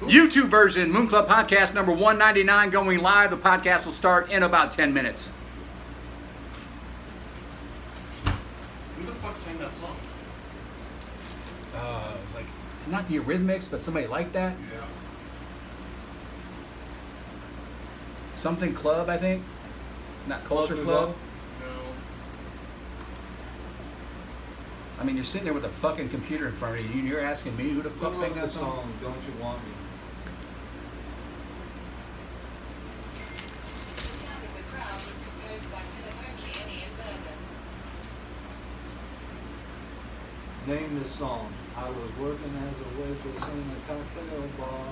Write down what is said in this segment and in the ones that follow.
YouTube version, Moon Club Podcast number 199 going live. The podcast will start in about 10 minutes. Who the fuck sang that song? Like, not the Eurythmics, but somebody like that. Yeah. Something Club, I think. Not Culture Club. No. I mean, you're sitting there with a fucking computer in front of you, and you're asking me who the fuck sang that song? Don't You Want Me? The sound of the crowd was composed by Philip Oakley and Ian Burton. Name this song. I was working as a waitress in a cocktail bar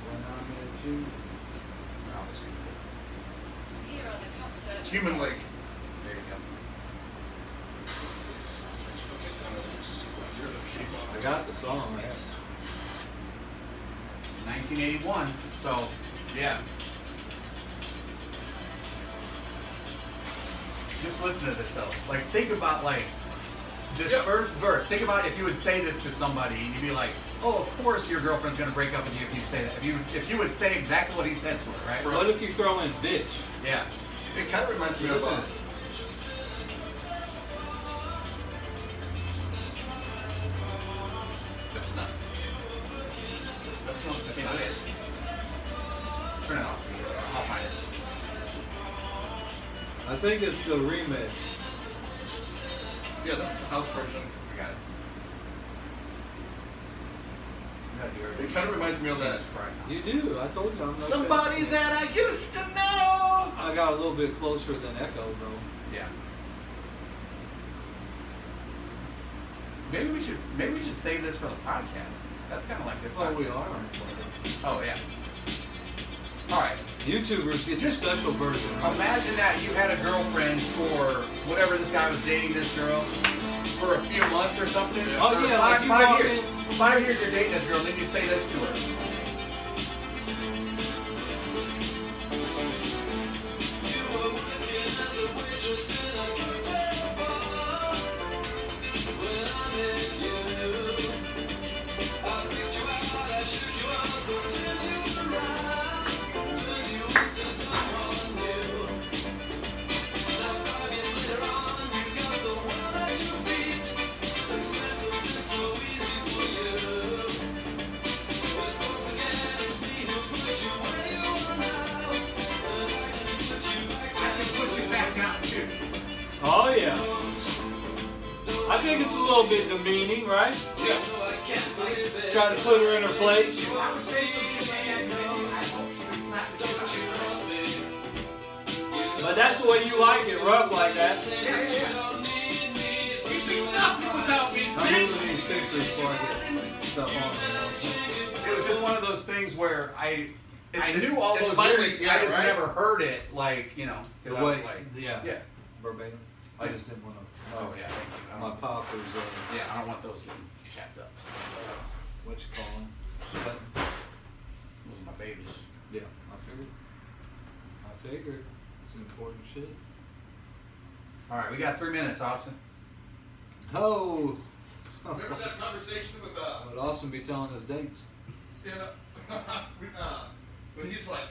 when I met you. No, this is Here are the top search Human results. Lake. There you go. I got the song. Right? 1981. So, yeah. Just listen to this though. Like, think about this first verse. Think about if you would say this to somebody, and you'd be like, "Oh, of course your girlfriend's gonna break up with you if you say that." If you would say exactly what he said to her, right? What if you throw in bitch? Yeah. It kind of reminds me of. That's not the same. Turn it off. I'll find it. I think it's the remix. Yeah, that's the house version. I got it. It kind of reminds me of that. You do. I told you I'm not Somebody that I used to know. I got a little bit closer than Echo, though. Yeah. Maybe we should save this for the podcast. That's kind of like the Oh, podcast. we are. Oh yeah. All right. YouTubers get the special version. Imagine that you had a girlfriend for whatever this guy was dating this girl for a few months or something. Oh, Or yeah, like you five walk years. in- 5 years you're dating this girl, and then you say this to her. Oh, yeah. I think it's a little bit demeaning, right? Yeah. Try to put her in her place. But that's the way you like it, rough like that. You'd be nothing without me, I'm bitch. moving these pictures before I get stuff on. It was just one of those things where I It- knew all it those finally- lyrics, yeah, I just right? never heard it, like, you know. 'Cause I was like, yeah. yeah. Verbatim. I just didn't want to. Oh yeah, thank you. I My don't- pop is, yeah, I don't want those getting capped up. what you call them? Sweating. Those are my babies. Yeah, I figured. It's important shit. All right, we got 3 minutes, Austin. Oh! Sounds Remember like that conversation with would Austin be telling us dates? when he's like,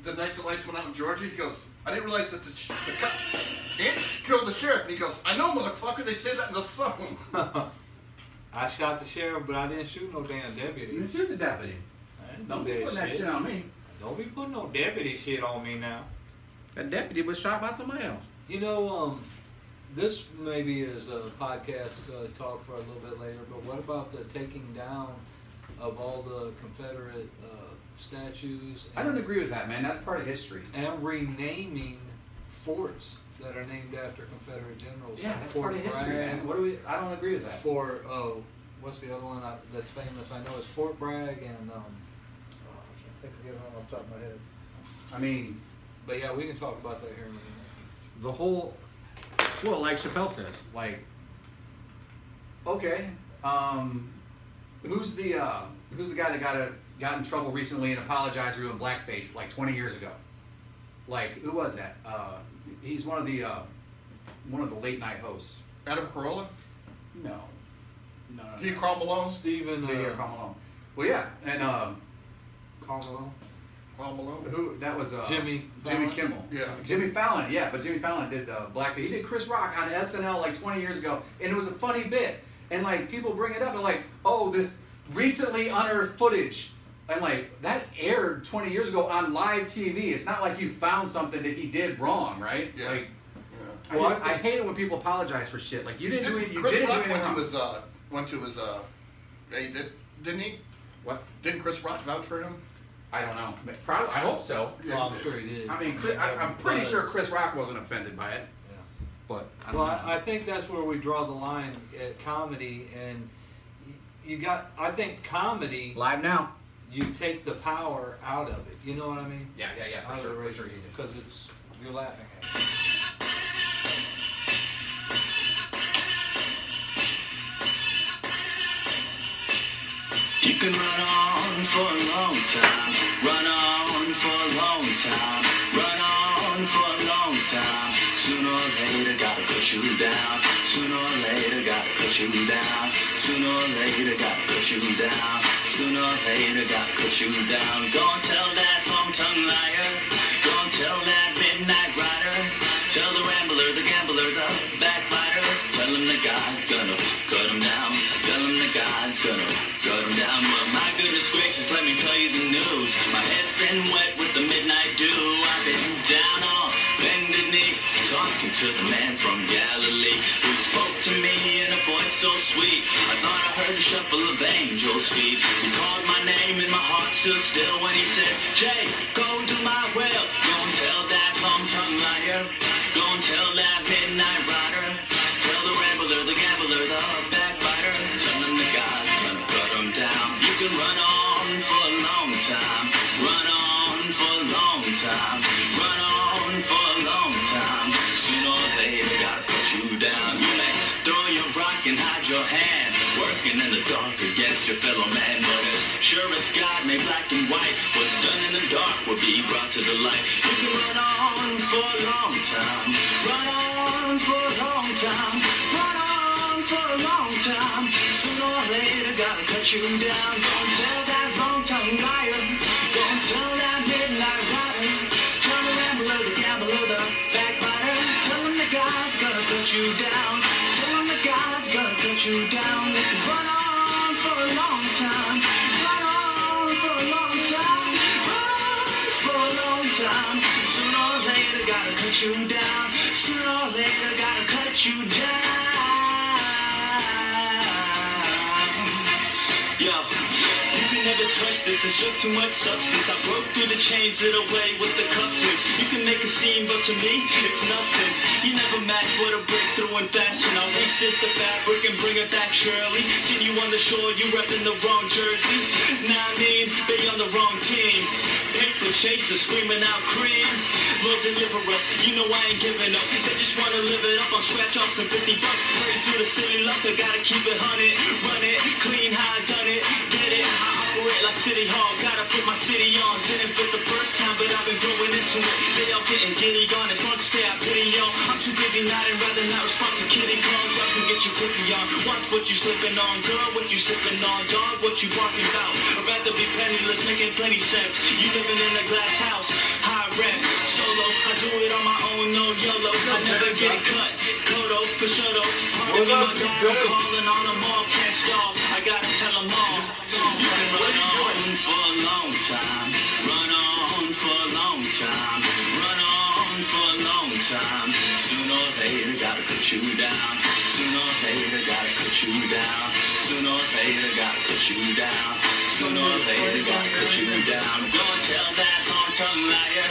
the night the lights went out in Georgia, he goes, I didn't realize that the cop killed the sheriff. And he goes, I know, motherfucker, they say that in the song. I shot the sheriff, but I didn't shoot no damn deputy. You shoot the deputy. I didn't Don't do be putting that shit on me. Don't be putting no deputy shit on me now. That deputy was shot by somebody else. You know, this maybe is a podcast talk for a little bit later, but what about the taking down of all the Confederate statues? I don't agree with that, man. That's part of history. And renaming forts that are named after Confederate generals. Yeah, that's Fort part of history, Bragg, man. What do we? I don't agree with that. For what's the other one that's famous? I know it's Fort Bragg and I can't think of the other one off the top of my head. I mean, But yeah, we can talk about that here in a minute. the whole. Well, like Chappelle says, like, okay, who's the guy that got in trouble recently and apologized for doing blackface like 20 years ago? Like, who was that? He's one of the late night hosts. Adam Carolla? No. He Carl Malone? Stephen. Yeah, Carl Malone. Well, yeah, and Carmelo. Paul Malone. Who that was? Jimmy Jimmy Fallon? Kimmel. Yeah. Jimmy Fallon. Yeah, but Jimmy Fallon did blackface. He did Chris Rock on SNL like 20 years ago, and it was a funny bit. And like people bring it up and like, oh, this recently unearthed footage. And like that aired 20 years ago on live TV. It's not like you found something that he did wrong, right? Yeah. Like, Yeah. Well, I hate it when people apologize for shit. Like you didn't do it. You Chris didn't do Rock anything wrong. went to his didn't he? What? Didn't Chris Rock vouch for him? I don't know. Probably. I hope so. Yeah, Well, he I'm did. sure he did. I mean, I'm pretty sure Chris Rock wasn't offended by it. Yeah. But I don't Well, know. I think that's where we draw the line at comedy, and you got. I think comedy, Live now. you take the power out of it. You know what I mean? Yeah, for sure you do. Because it's you're laughing at it. You can run on for a long time, run on for a long time, run on for a long time. Sooner or later, gotta put you down. Sooner or later, gotta put you down. Sooner or later, gotta put you down. Sooner or later, gotta put you down. Go and tell that long-tongued liar. Go and tell that midnight rider. Tell the rambler, the gambler, the backbiter. Tell him the God's gonna cut him down. Tell him the God's gonna cut him down. Well, my goodness gracious, let me tell you the news. My head's been wet with the midnight dew. I've been down on bended knee, talking to the man from Galilee, who spoke to me in a voice so sweet. I thought I heard the shuffle of angels' feet. He called my name and my heart stood still when he said, Jay, go do my will. Go and tell that long-tongued liar. Go and tell that midnight rider. Tell the rambler, the gambler, the backbiter. Tell him the God's gonna cut him down. You can run on for a long time. Run on for a long time. Run on for a long time. Sooner or later, gotta put you down. You may throw your rock and hide your hand, working in the dark against your fellow man. But as sure as God made black and white, what's done in the dark will be brought to the light. You can run on for a long time. Run on for a long time. Run on for a long time. Sooner or later, gotta cut you down. Don't tell that long-tongued liar. Don't tell that midnight rider. Tell the rambler, the gambler, the backbiter. Tell him the God's gonna cut you down. Tell him the God's gonna cut you down. You can run on for a long time. Run on for a long time. Run on for a long time. Sooner or later, gotta cut you down. Sooner or later, gotta cut you down. Yo, you can never touch this, it's just too much substance. I broke through the chains that away with the cufflinks. You can make a scene, but to me, it's nothing. You never match what a breakthrough in fashion. I'll resist the fabric and bring it back surely. Seen you on the shore, you repping the wrong jersey. Nah, I mean, they on the wrong team. Paper chaser, screaming out cream. Lord deliver us, you know I ain't giving up. They just wanna live it up on scratch offs and $50. Praise to the silly luck, I gotta keep it 100. Run it, clean how I done it. Get it, I operate like City Hall. Gotta put my city on. Didn't fit the first time, but I've been growing into it. They all getting giddy gone. It's wrong to say I pity y'all. I'm too busy nodding, rather not respond to kidding calls. I can get you quickly on. Watch what you slipping on, girl. What you sipping on, dog. What you walking about? I'd rather be penniless, making plenty sense. You living in a glass house, high rent, solo. I do it on my own, no YOLO. I never get cut. Kodo for sure though. Hard to be my guy. I'm calling on them all. Can't stall. I gotta tell them all. You can run on for a long time. Run on for a long time. Run on for a long time. Sooner or later, gotta put you down. Sooner or later, gotta put you down. Sooner or later, gotta put you down. Sooner or later, gotta put you down. Don't tell that long-tongued liar.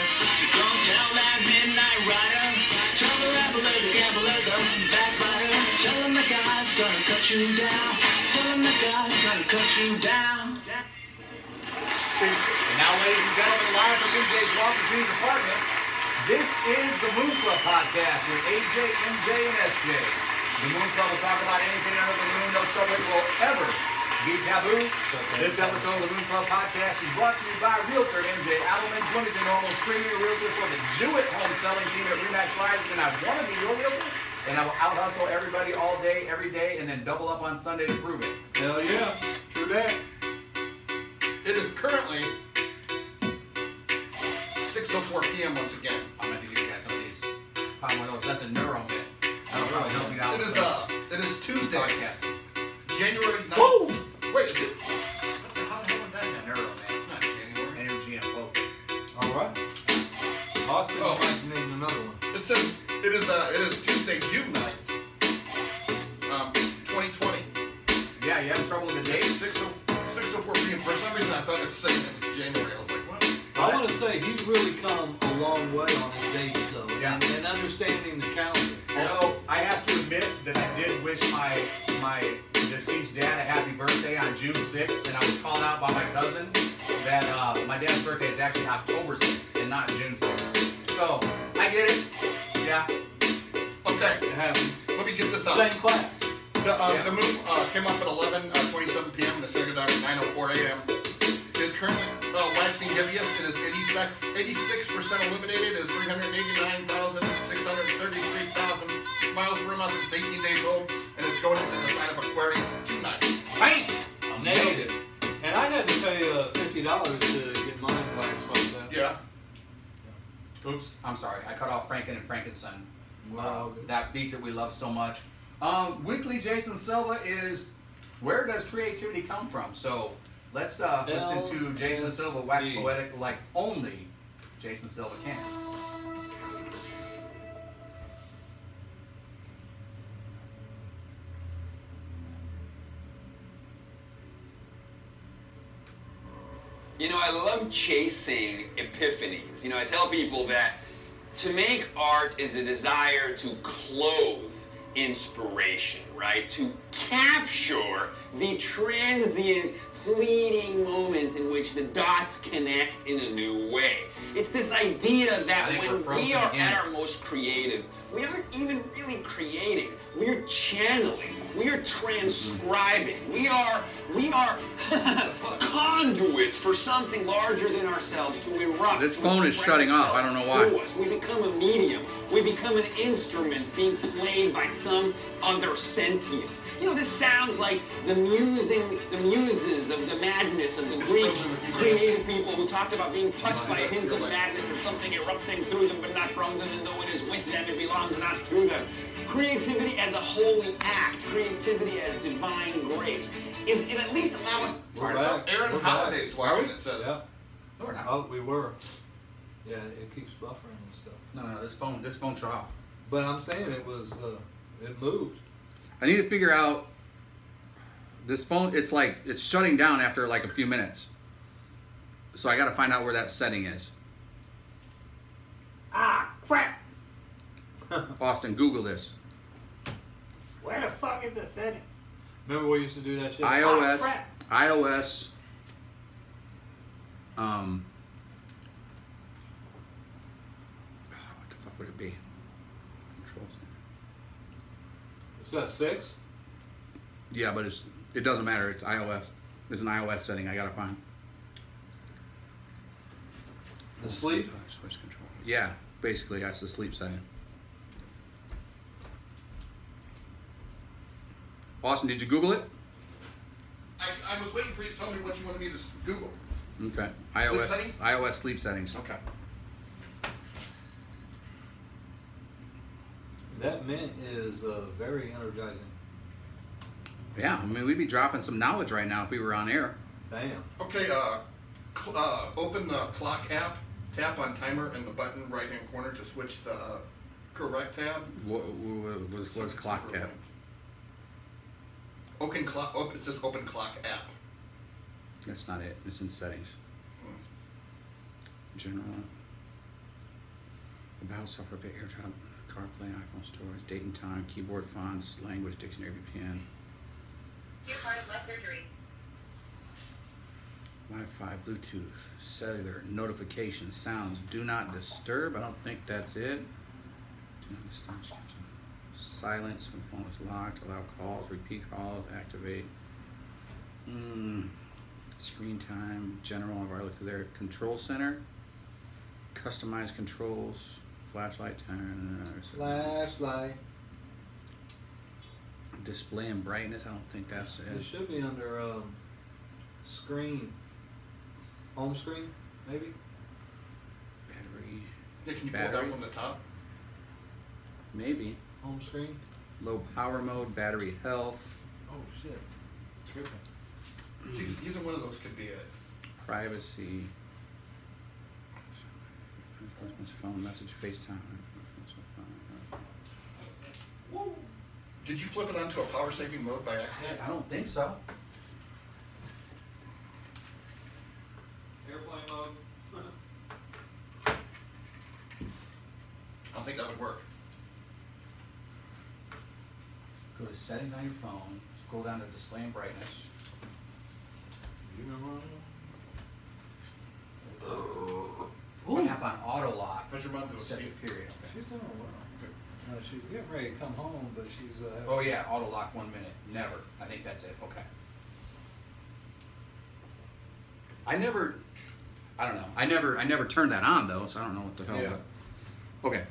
Don't tell that midnight rider. Tell the rambler, the gambler, the backbiter. Tell him the God's gonna cut you down. Tell him the God's gonna cut you down. And now, ladies and gentlemen, live from MJ's Walker Jeans apartment, this is the Moon Club podcast with AJ, MJ, and SJ. The Moon Club will talk about anything under the moon. No subject will ever be taboo. This episode of the Moon Club podcast is brought to you by Realtor MJ Adelman, Bloomington Normal's premier realtor for the Jewett home selling team at RE/MAX Rising. And I want to be your realtor, and I will out-hustle everybody all day, every day, and then double up on Sunday to prove it. Hell yeah, true that. It is currently 6:04 p.m. once again. I'm going to give you guys some of these. Find one of those. That's a neuro mitt. That'll probably help you out. It is Tuesday, Podcasting. January 9th. Woo! Wait, is it? How the hell would that happen? Neuro mitt. It's not January. Energy and focus. All right. Austin, Oh. name another one. It says it is Tuesday, June 9th, 2020. Yeah, you having trouble with the It's dates? 6:04 p.m. For some reason, I thought it was saying it was January. I was like, what? I want to say he's really come a long way on his dates, though, Yeah. and understanding the calendar. Although I have to admit that I did wish my deceased dad a happy birthday on June 6th, and I was called out by my cousin that my dad's birthday is actually October 6th and not June 6th. So I get it. Yeah. Okay, It happens. let me get this out. Same class. The moon came up at 11:27 p.m. and it's started down at 9:04 a.m. It's currently waxing heaviest. It is 86% illuminated. It is 389,633,000 miles from us. It's 18 days old, and it's going into the sign of Aquarius tonight. Bam! Nailed it. And I had to pay $50 to get mine waxed like that. Yeah. Oops. I'm sorry. I cut off Franken and Frankenson. Wow. That beat that we love so much. Weekly Jason Silva is where does creativity come from? So let's listen to Jason Silva wax LSD. poetic like only Jason Silva can. You know, I love chasing epiphanies. You know, I tell people that to make art is a desire to clothe inspiration, right? To capture the transient, fleeting moments in which the dots connect in a new way. It's this idea I that think we're when frozen we are again. at our most creative, we aren't even really creating. We're channeling. We are transcribing. We are conduits for something larger than ourselves to erupt. This to phone is express shutting off. itself I don't know why. through us. We become a medium. We become an instrument being played by some other sentience. You know, this sounds like the muses of the madness of the Greek creative people who talked about being touched by a hint of madness and something erupting through them but not from them, and though it is with them, it belongs not to them. Creativity as a holy act, creativity as divine grace, is it at least allow us. We're So back. Aaron We're Holiday's back. watching, it says. Yeah. No, we're not. Oh, we were. Yeah, it keeps buffering and stuff. No, this phone shut off. But I'm saying it was, it moved. I need to figure out this phone. It's like it's shutting down after like a few minutes. So I got to find out where that setting is. Ah, crap! Austin, Google this. Where the fuck is the setting? Remember we used to do that shit? iOS. crap. iOS. What the fuck would it be? Controls. Is that 6? Yeah, but it doesn't matter. It's iOS. There's an iOS setting I gotta find. The sleep? Switch control. Yeah, basically that's the sleep setting. Austin, did you Google it? I was waiting for you to tell me what you wanted me to Google. Okay. setting? iOS sleep settings. Okay. That mint is very energizing. Yeah, I mean we'd be dropping some knowledge right now if we were on air. Damn. Okay, open the clock app, tap on timer in the button right hand corner to switch the correct tab. What's clock tab? Open clock. It says open clock app. That's not it. It's in settings. General. About software, bit, AirDrop, CarPlay, iPhone storage, date and time, keyboard fonts, language, dictionary, VPN, You're part of my surgery. Wi-Fi, Bluetooth, cellular, notifications, sounds, do not disturb. I don't think that's it. Do not disturb. Silence when the phone is locked. Allow calls, repeat calls, activate. Screen time, general. I've already looked through there. Control center, customize controls, flashlight time, Flashlight. display and brightness. I don't think that's It it. should be under screen. Home screen, maybe? Battery. Yeah, can you pull it battery. down from the top? Maybe. Home screen. Low power mode, battery health, Oh shit. Tripping. See, 'cause either one of those could be it. privacy. Phone message, FaceTime. Did you flip it onto a power saving mode by accident? I don't think so. Airplane mode. I don't think that would work. Go to settings on your phone, scroll down to display and brightness. You remember? Tap on auto lock. How's your mom doing, Set the Steve? period. Okay. She's doing well. She's getting ready to come home, but she's. Oh yeah, auto lock 1 minute. Never. I think that's it. Okay. I don't know. I never turned that on though, so I don't know what the hell. Yeah. But, okay.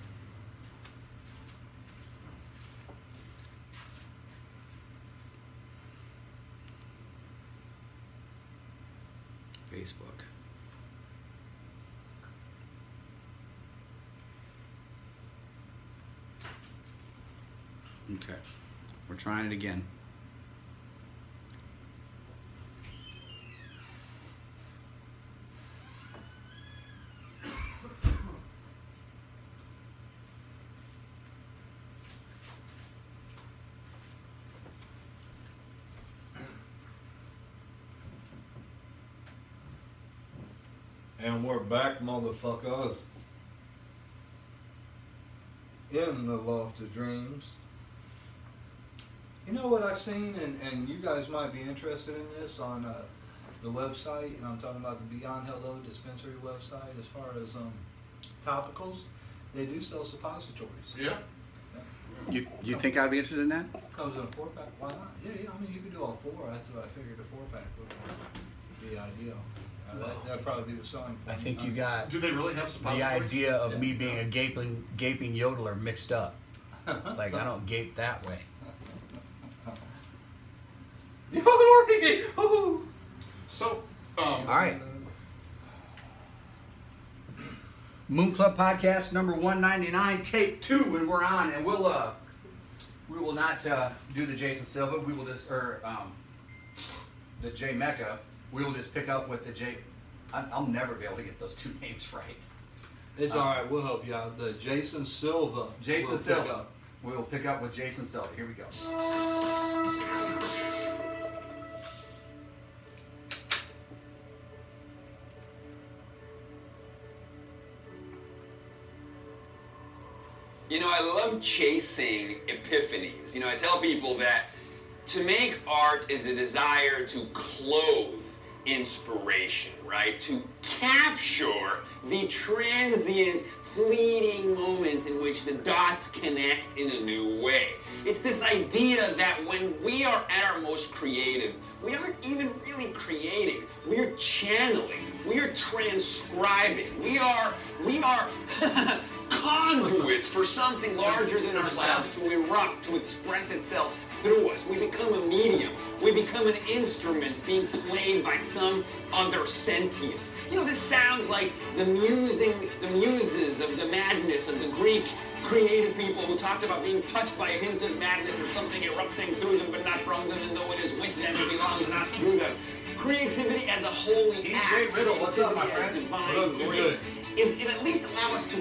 Facebook. Okay. We're trying it again. And we're back, motherfuckers. In the Loft of Dreams. You know what I've seen, and you guys might be interested in this on the website, and I'm talking about the Beyond Hello dispensary website as far as topicals. They do sell suppositories. Yeah. You think I'd be interested in that? Comes in a 4-pack. Why not? Yeah, I mean, you could do all 4. That's what I figured a 4-pack would be ideal. That'd probably be the selling point. I think you got Do they really have the suppositories? idea of me being a gaping yodeler mixed up. Like, I don't gape that way. So, All right. Moon Club Podcast number 199, tape 2, and we're on. And we will not do the Jason Silva. We will just the J Mecca. We will just pick up with the J. I'll never be able to get those 2 names right. It's all right. We'll help you out. The Jason Silva. Jason will pick Silva. up. We will pick up with Jason Silva. Here we go. You know, I love chasing epiphanies. You know, I tell people that to make art is a desire to clothe inspiration, right? To capture the transient, fleeting moments in which the dots connect in a new way. It's this idea that when we are at our most creative, we aren't even really creating. We're channeling. We are transcribing. We are conduits for something larger than ourselves to erupt, to express itself through us. We become a medium. We become an instrument being played by some other sentience. You know, this sounds like the muses of the madness of the Greek creative people who talked about being touched by a hint of madness and something erupting through them but not from them, and though it is with them, it belongs not to them. Creativity as a holy TJ act, Riddle, what's up, my creativity as friend? divine grace, it at least allows us to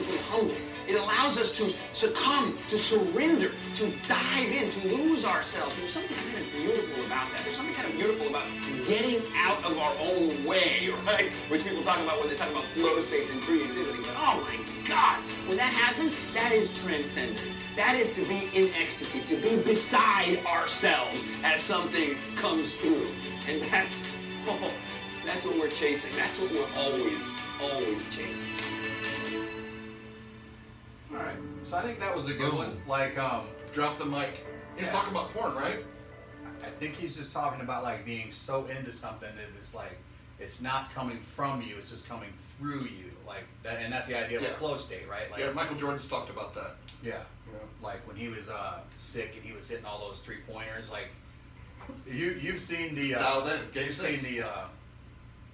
be humble. It allows us to succumb, to surrender, to dive in, to lose ourselves. There's something kind of beautiful about that. There's something kind of beautiful about getting out of our own way, right? Which people talk about when they talk about flow states and creativity. But oh my God, when that happens, that is transcendence. That is to be in ecstasy, to be beside ourselves as something comes through. And that's what we're chasing. That's what we're always chasing. All right. So I think that was a good one. Like, drop the mic. He's Yeah. talking about porn, right? I think he's just talking about like being so into something that it's like it's not coming from you; it's just coming through you. Like, that, and that's the idea of Yeah. a flow state, right? Like, Yeah, Michael Jordan's talked about that. yeah. Yeah. Like when he was sick and he was hitting all those 3-pointers. Like, you've seen the Dialed in, game you've 6. seen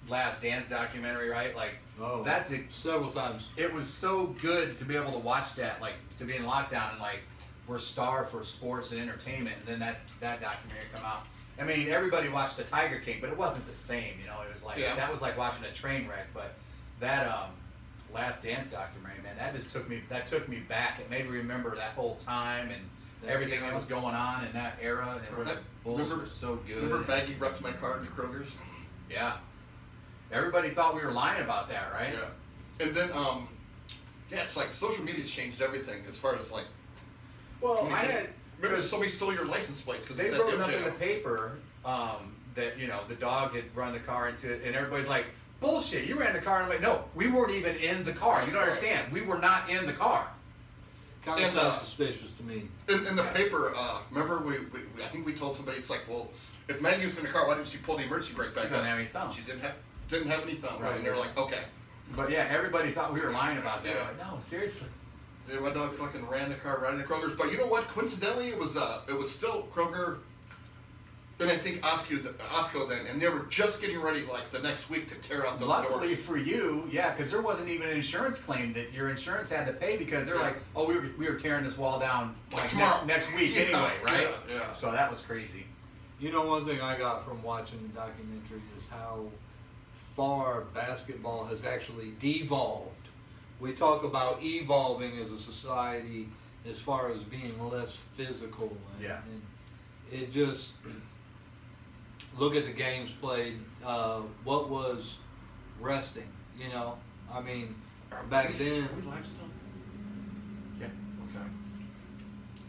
Last Dance documentary, right? Like, Oh, that's it. several times. It was so good to be able to watch that, like, to be in lockdown and like we're starved for sports and entertainment, and then that documentary come out. I mean, everybody watched the Tiger King, but it wasn't the same, you know. It was like that was like watching a train wreck. But that Last Dance documentary, man, that just took me back. It made me remember that whole time and everything that was going on in that era, and where the Bulls were so good. Remember Maggie wrecked my car into Kroger's? Yeah. Everybody thought we were lying about that, right? Yeah. And then, yeah, it's like social media's changed everything as far as like. Well, I had. Remember somebody stole your license plates because They said wrote up in the MJ. paper that, you know, the dog had run the car into it, and everybody's like, bullshit, you ran the car. And I'm like, no, we weren't even in the car. You don't understand. We were not in the car. Kind of And, sounds suspicious to me. In the paper, remember I think we told somebody, it's like, well, if Maggie was in the car, why didn't she pull the emergency brake back She up? didn't have any thumbs. She didn't have any thumbs, Right. and they're like, okay. But yeah, everybody thought we were lying about that. Yeah. Like, no, seriously. Yeah, my dog fucking ran the car right into Kroger's. But you know what? Coincidentally, it was still Kroger, and I think Osco then, and they were just getting ready like the next week to tear out those Luckily doors. for you, yeah, because there wasn't even an insurance claim that your insurance had to pay, because they're like, oh, we were tearing this wall down like tomorrow. next week Yeah, anyway, right? yeah. So that was crazy. You know, one thing I got from watching the documentary is how far basketball has actually devolved. We talk about evolving as a society as far as being less physical. And it just, look at the games played, what was resting, you know? I mean, back then. Are we live still? Yeah. Okay.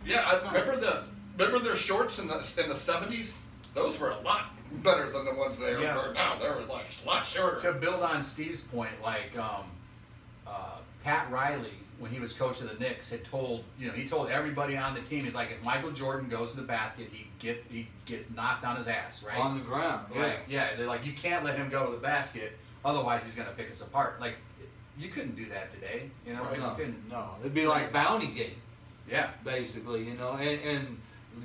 Yeah, I remember their shorts in the 70s? Those were a lot better than the ones they are now. They were like a lot shorter. To build on Steve's point, like Pat Riley, when he was coach of the Knicks, he told everybody on the team, he's like, if Michael Jordan goes to the basket, he gets knocked on his ass, right? On the ground, yeah. Right. Yeah, they're like, you can't let him go to the basket, otherwise he's gonna pick us apart. Like, you couldn't do that today, you know? Right. You couldn't. No, it'd be like Bounty Gate, Yeah. basically, you know, and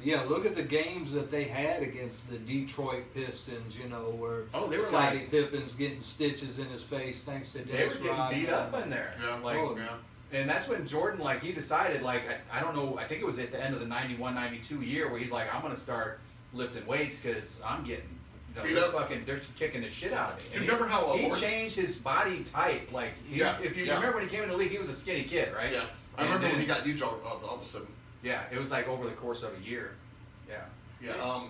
yeah, look at the games that they had against the Detroit Pistons, you know, where they were Scottie like, Pippen's getting stitches in his face thanks to they Dennis were getting Rodman. beat up in there. Yeah. Like, Yeah. and that's when Jordan, like, he decided, like, I don't know, I think it was at the end of the 91-92 year where he's like, I'm going to start lifting weights because I'm getting, Beat they're up. they're kicking the shit out of me. Do you And remember how he Lawrence- changed his body type? Like, if you remember when he came in the league, he was a skinny kid, right? Yeah. I And remember when then- he got huge all of a sudden. Yeah, it was like over the course of a year. Yeah. Yeah.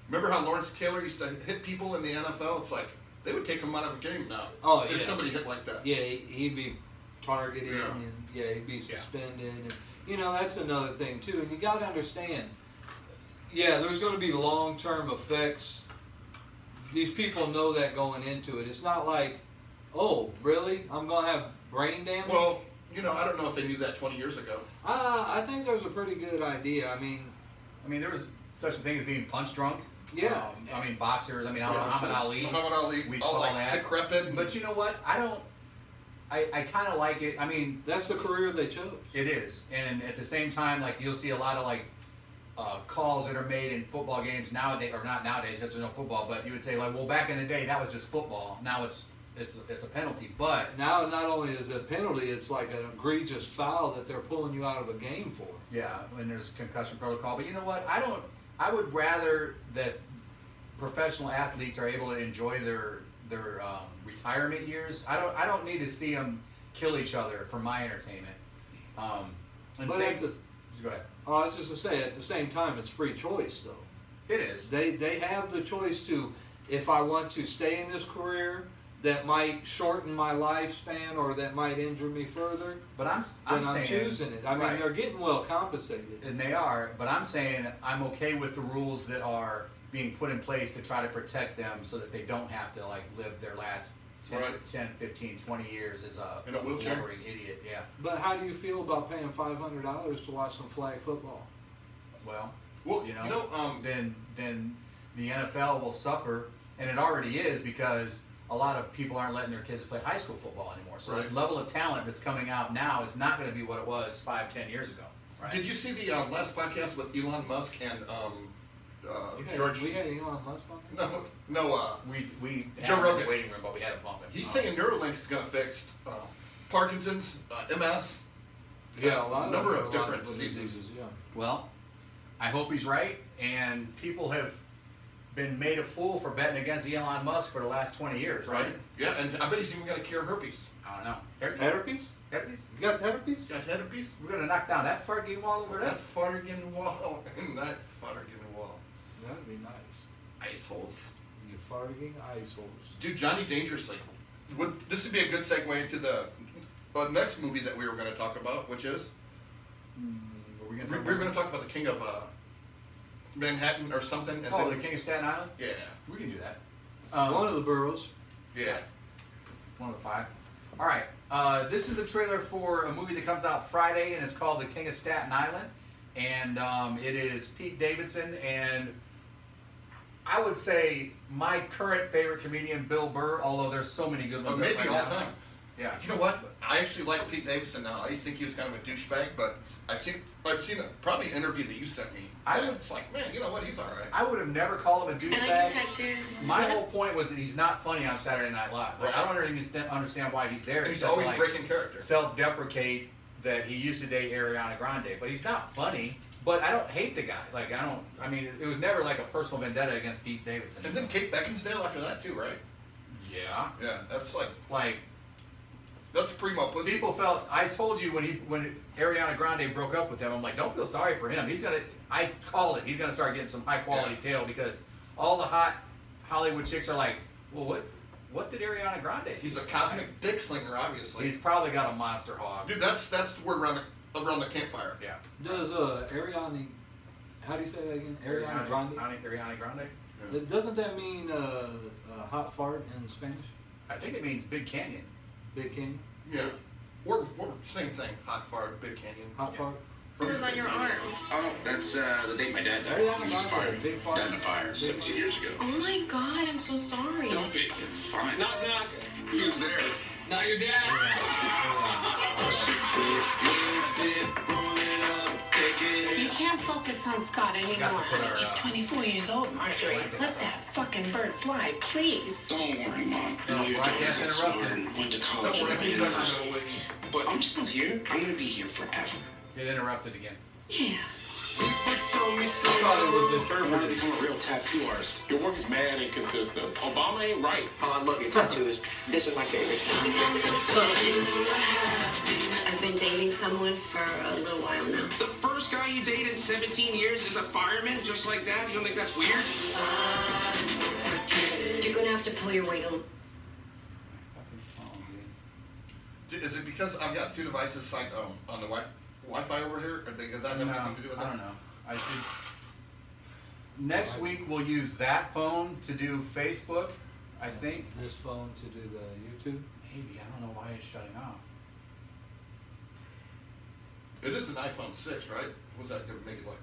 Remember how Lawrence Taylor used to hit people in the NFL? It's like they would take him out of a game now. Oh, if yeah. somebody hit like that. Yeah, he'd be targeted Yeah. and he'd be suspended. And, you know, that's another thing too. And you got to understand, there's going to be long-term effects. These people know that going into it. It's not like, oh, really? I'm going to have brain damage? Well, you know, I don't know if they knew that 20 years ago. I think there's a pretty good idea. I mean, there was such a thing as being punch drunk. Yeah. Boxers. Muhammad Ali. Muhammad Ali. We all saw like that. Decrepit. But you know what? I kind of like it. that's the career they chose. It is, and at the same time, like, you'll see a lot of like calls that are made in football games nowadays, or not nowadays because there's no football. But you would say like, well, back in the day that was just football. Now it's a penalty. But Now, not only is it a penalty, it's like an egregious foul that they're pulling you out of a game for. yeah, when there's a concussion protocol. But you know what? I would rather that professional athletes are able to enjoy their retirement years. I don't need to see them kill each other for my entertainment. And But same, at the, go ahead. I was just going to say, at the same time, it's free choice, though. It is. They have the choice to, if I want to stay in this career that might shorten my lifespan or that might injure me further, But I'm then I'm saying, choosing it. I mean, right. they're getting well compensated. And they are, but I'm saying I'm okay with the rules that are being put in place to try to protect them so that they don't have to like live their last 10, Right. 10 15, 20 years as a In a wheelchair? lumbering idiot. Yeah. But how do you feel about paying $500 to watch some flag football? Well, Well, then the NFL will suffer, and it already is because a lot of people aren't letting their kids play high school football anymore. So Right. the level of talent that's coming out now is not going to be what it was 5, 10 years ago. Right? Did you see the last podcast with Elon Musk and George. We had Elon Musk on there? No. We Joe had him in Rogan. the waiting room, but we had to bump him. He's saying Neuralink is going to fix Parkinson's, MS, Yeah, a lot number of of different diseases. Yeah. Well, I hope he's right, and people have been made a fool for betting against Elon Musk for the last 20 years, right? Right? Yeah, and I bet he's even going to cure herpes. I don't know. Herpes? Herpes? Herpes? You got herpes? Got herpes? We're gonna knock down that Fergie wall over there. That Fargan wall. That Fargan wall. That'd be nice. Ice holes. You farting ice holes. Dude, Johnny Dangerously. This would be a good segue into the next movie that we were going to talk about, which is We're we're going to talk about the King of Manhattan or something. And Oh, then- the King of Staten Island? Yeah. We can do that. One of the boroughs. Yeah. One of the 5. All right. This is the trailer for a movie that comes out Friday, and it's called The King of Staten Island. And it is Pete Davidson and I would say my current favorite comedian, Bill Burr, although there's so many good ones. Maybe right all now. time. Yeah. You know what? I actually like Pete Davidson now. I used to think he was kind of a douchebag, but I've seen probably an interview that you sent me. It's like, man, you know what? He's all right. I would have never called him a I like your douchebag. tattoos. My whole point was that he's not funny on Saturday Night Live. Like, I don't understand why he's there. And he's except always to, like, breaking character. self-deprecate that he used to date Ariana Grande, but he's not funny. But I don't hate the guy. Like, I mean, it was never like a personal vendetta against Pete Davidson. Isn't Kate Beckinsale after that too, right? Yeah. Yeah, that's like That's primo pussy. People felt. I told you when Ariana Grande broke up with him, I'm like, don't feel sorry for him. I called it. He's gonna start getting some high quality tail because all the hot Hollywood chicks are like, well, what did Ariana Grande? He's a cosmic dick slinger, obviously. He's probably got a monster hog. Dude, that's the word around the campfire. Yeah. Does Ariana, how do you say that again? Ariana Grande? Ariana Grande. Yeah. Doesn't that mean hot fart in Spanish? I think it means Big Canyon. Big Canyon? Yeah. We're same thing. Hot fart, Big Canyon. Hot fart? Who's on your arm? Oh, that's the date my dad died. Ariana He was Grande, fired. big fart. Died in a fire 17 years ago. Oh my god, I'm so sorry. Don't be. It's fine. Knock, knock. Who's there? Not your dad. You can't focus on Scott Got anymore. to put our, He's 24 years old, Marjorie. blanket Let up. that fucking bird fly, please. Don't worry, Mom. I know No, your daughter broadcast got smart interrupted. and went to Don't college and worry, got he's a not nurse. gonna wait. But I'm still here. I'm gonna be here forever. Get interrupted again. Yeah. I thought it was I want to interpreted. become a real tattoo artist. Your work is mad inconsistent. Obama ain't right. Oh, I love your tattoos. This is my favorite. I've been dating someone for a little while now. The first guy you dated in 17 years is a fireman, just like that? You don't think that's weird? You're gonna have to pull your weight a little. Fucking phone, dude. Is it because I've got two devices signed on the Wi-Fi over here? Does that have anything to do with I that? don't know. I should. Next week we'll use that phone to do Facebook. I think. This phone to do the YouTube. Maybe I don't know why it's shutting off. It is an iPhone 6, right? Was that to make it like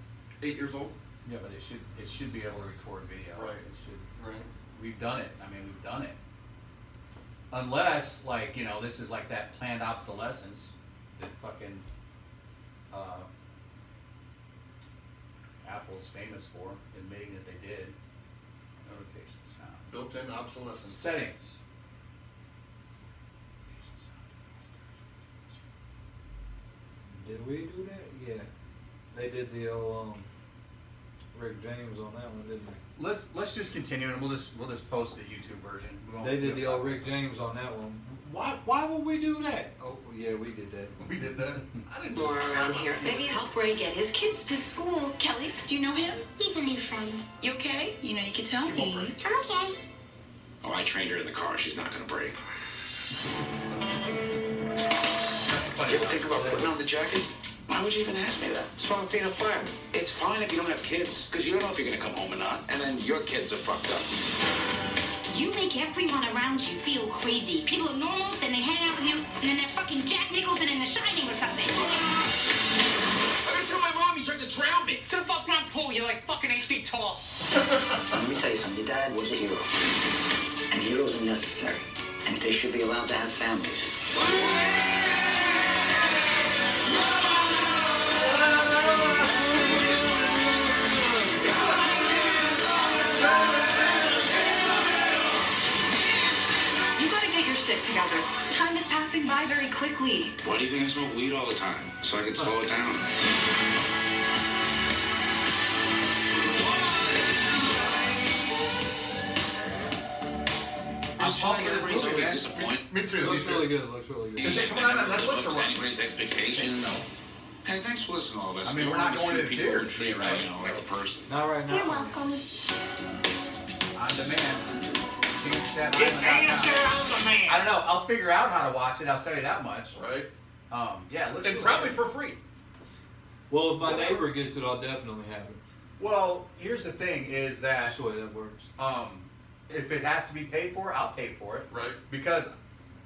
8 years old? Yeah, but it should be able to record video. Right. It should. Right. We've done it. I mean, we've done it. Unless, like, you know, this is like that planned obsolescence that fucking Apple's famous for, admitting that they did. Notification sound. Built-in obsolescence. Settings. Did we do that? Yeah. They did the old Rick James on that one, didn't they? Let's just continue and we'll just post the YouTube version. We won't- They did the we'll- old Rick James on that one. Why would we do that? Oh yeah, we did that. We did that. I didn't More around here. Maybe help Ray get his kids to school. Kelly, do you know him? He's a new friend. You okay? You know, you can tell She won't me. break. I'm okay. Oh, I trained her in the car. She's not gonna break. That's the funny You ever part. think about putting on the jacket? Why would you even ask me that? It's wrong with being a fireman. It's fine if you don't have kids, because you don't know if you're gonna come home or not, and then your kids are fucked up. You make everyone around you feel crazy. People are normal, then they hang out with you, and then they're fucking Jack Nicholson in The Shining or something. I'm gonna tell my mom you tried to drown me. To the above ground pool, you're like fucking 8 feet tall. Let me tell you something. Your dad was a hero. And heroes are necessary. And they should be allowed to have families. shit together. Time is passing by very quickly. Why do you think I smoke weed all the time? So I can slow it down. I'm pumped for this movie, always man. disappointed. Me too. Looks really good. Looks really good. Is it coming out on Netflix Up or to what? anybody's expectations. Hey, thanks for listening to all this. I mean, we're You're not one of going the to few the people theater who to treat see it, me, right? you know, like a person. Not right now. You're welcome. On demand. man. I don't know. I'll figure out how to watch it. I'll tell you that much. Right? Yeah, it looks And really probably good. for free. Well, if my neighbor gets it, I'll definitely have it. Well, here's the thing: is that That's the way that works. if it has to be paid for, I'll pay for it. Right. Because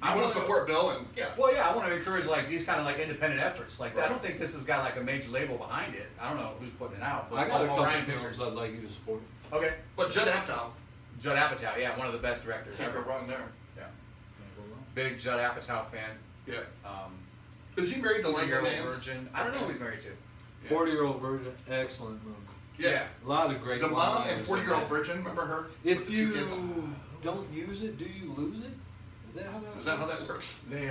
I want to support Bill and yeah. Well, yeah, I want to encourage like these kind of like independent efforts. Like Right. I don't think this has got like a major label behind it. I don't know who's putting it out. But I got a couple Orion films Pictures. I'd like you to support. Okay. But Judd Apatow. Judd Apatow, yeah, one of the best directors Can't go ever. wrong there. Yeah. Big Judd Apatow fan. Yeah. Is he married to Liza 40-year-old Nance? virgin. I don't know who he's married to. 40-year-old virgin, excellent movie. Yeah. A lot of great. The mom one-liners and in 40-year-old that. virgin. Remember her? If With the you two kids? don't use it, do you lose it? Is that how that? Is that how that works? They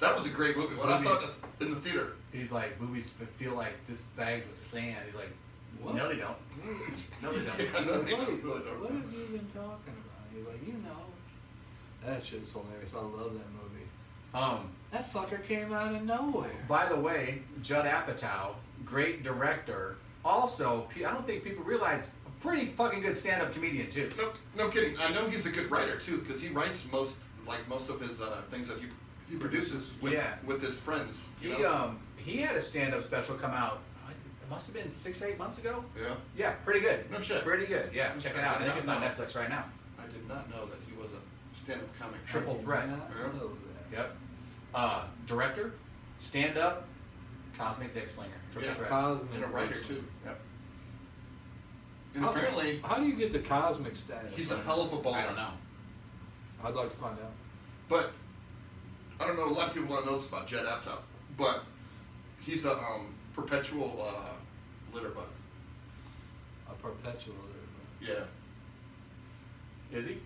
That was a great movie. When I saw it in the theater. He's like, movies feel like just bags of sand. He's like, What? no, they don't. No, they don't. Yeah, no, they What, don't. Really don't. what have you been talking about? He's like, you know. That shit's hilarious. I love that movie. That fucker came out of nowhere. By the way, Judd Apatow, great director. Also, I don't think people realize, a pretty fucking good stand-up comedian too. No kidding. I know he's a good writer too, because he writes most of his things that he produces with his friends. You know? He had a stand-up special come out. It must have been 6 or 8 months ago. Yeah. Yeah, pretty good. No shit. Pretty good. Yeah, check it out. I think it's on No. Netflix right now. I did not know that he was a stand-up comic. Triple threat. Yeah. Yep. Director, stand-up, cosmic dick slinger. Triple Yeah, threat. Cosmic. And a writer too. Yep. And apparently, How do you get the cosmic status? he's a hell of a bowler. I don't know. I'd like to find out. But I don't know. A lot of people don't know this about Judd Apatow, but he's a perpetual litter bug. A perpetual. Yeah. Is he?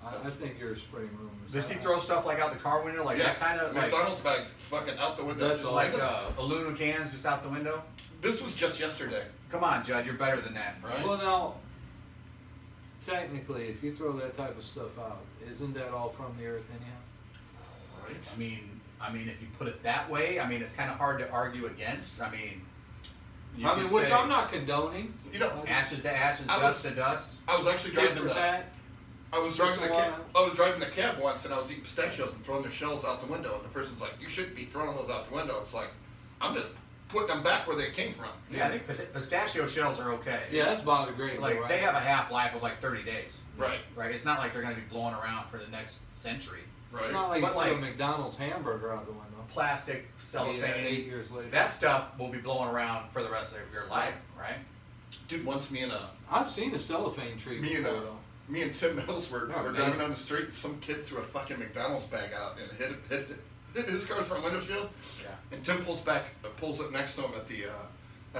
I think you're spreading rumors. Does he throw stuff like out the car window, like that kind of like? McDonald's bag fucking out the window. That's Just Like this, aluminum cans just out the window? this was just yesterday. Come on, Judd, you're better than that. Right. Well, now, technically, if you throw that type of stuff out, isn't that all from the earth anyhow? Right. I mean, if you put it that way, I mean, it's kind of hard to argue against. I mean, you I mean, could which say I'm not condoning. You know, ashes to ashes, dust to dust. I was actually Tit driving for the. tat. I was driving the cab once, and I was eating pistachios and throwing their shells out the window. And the person's like, "You shouldn't be throwing those out the window." It's like, I'm just putting them back where they came from. Yeah, I think pistachio shells are okay. Yeah, that's biodegradable, Like right? they have a half-life of like 30 days. Right. Right. It's not like they're going to be blowing around for the next century. Right. It's not like But you threw like- a McDonald's hamburger out the window. Plastic, cellophane. Yeah, 8 years later. That stuff will be blowing around for the rest of your life, right? Dude, once me and I've seen a cellophane tree me and before, though. me and Tim Mills were Yeah, driving amazing. down the street, and some kid threw a fucking McDonald's bag out and hit his car's front window shield. Yeah. And Tim pulls it next to him at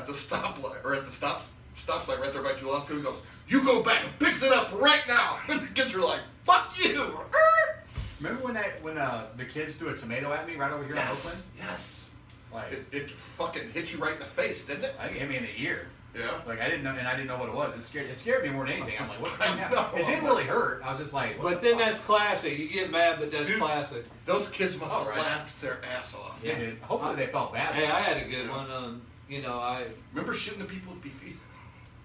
the stoplight or at the stop sign right there by Julasco. He goes, "You go back and pick it up right now." And the kids are like, "Fuck you!" Remember when the kids threw a tomato at me right over here in Oakland? Yes. Like It fucking hit you right in the face, didn't it? I think it hit me in the ear. Yeah. Like I didn't know what it was. It scared me more than anything. I'm like, what the I fuck know. happened? It didn't really hurt. I was just like, what But the then fuck? that's classic. You get mad, but that's Dude, classic. Those kids must have All right. laughed their ass off. Yeah, dude. Hopefully they felt bad. Hey, I had a good one. You know, Remember shooting the people with BP?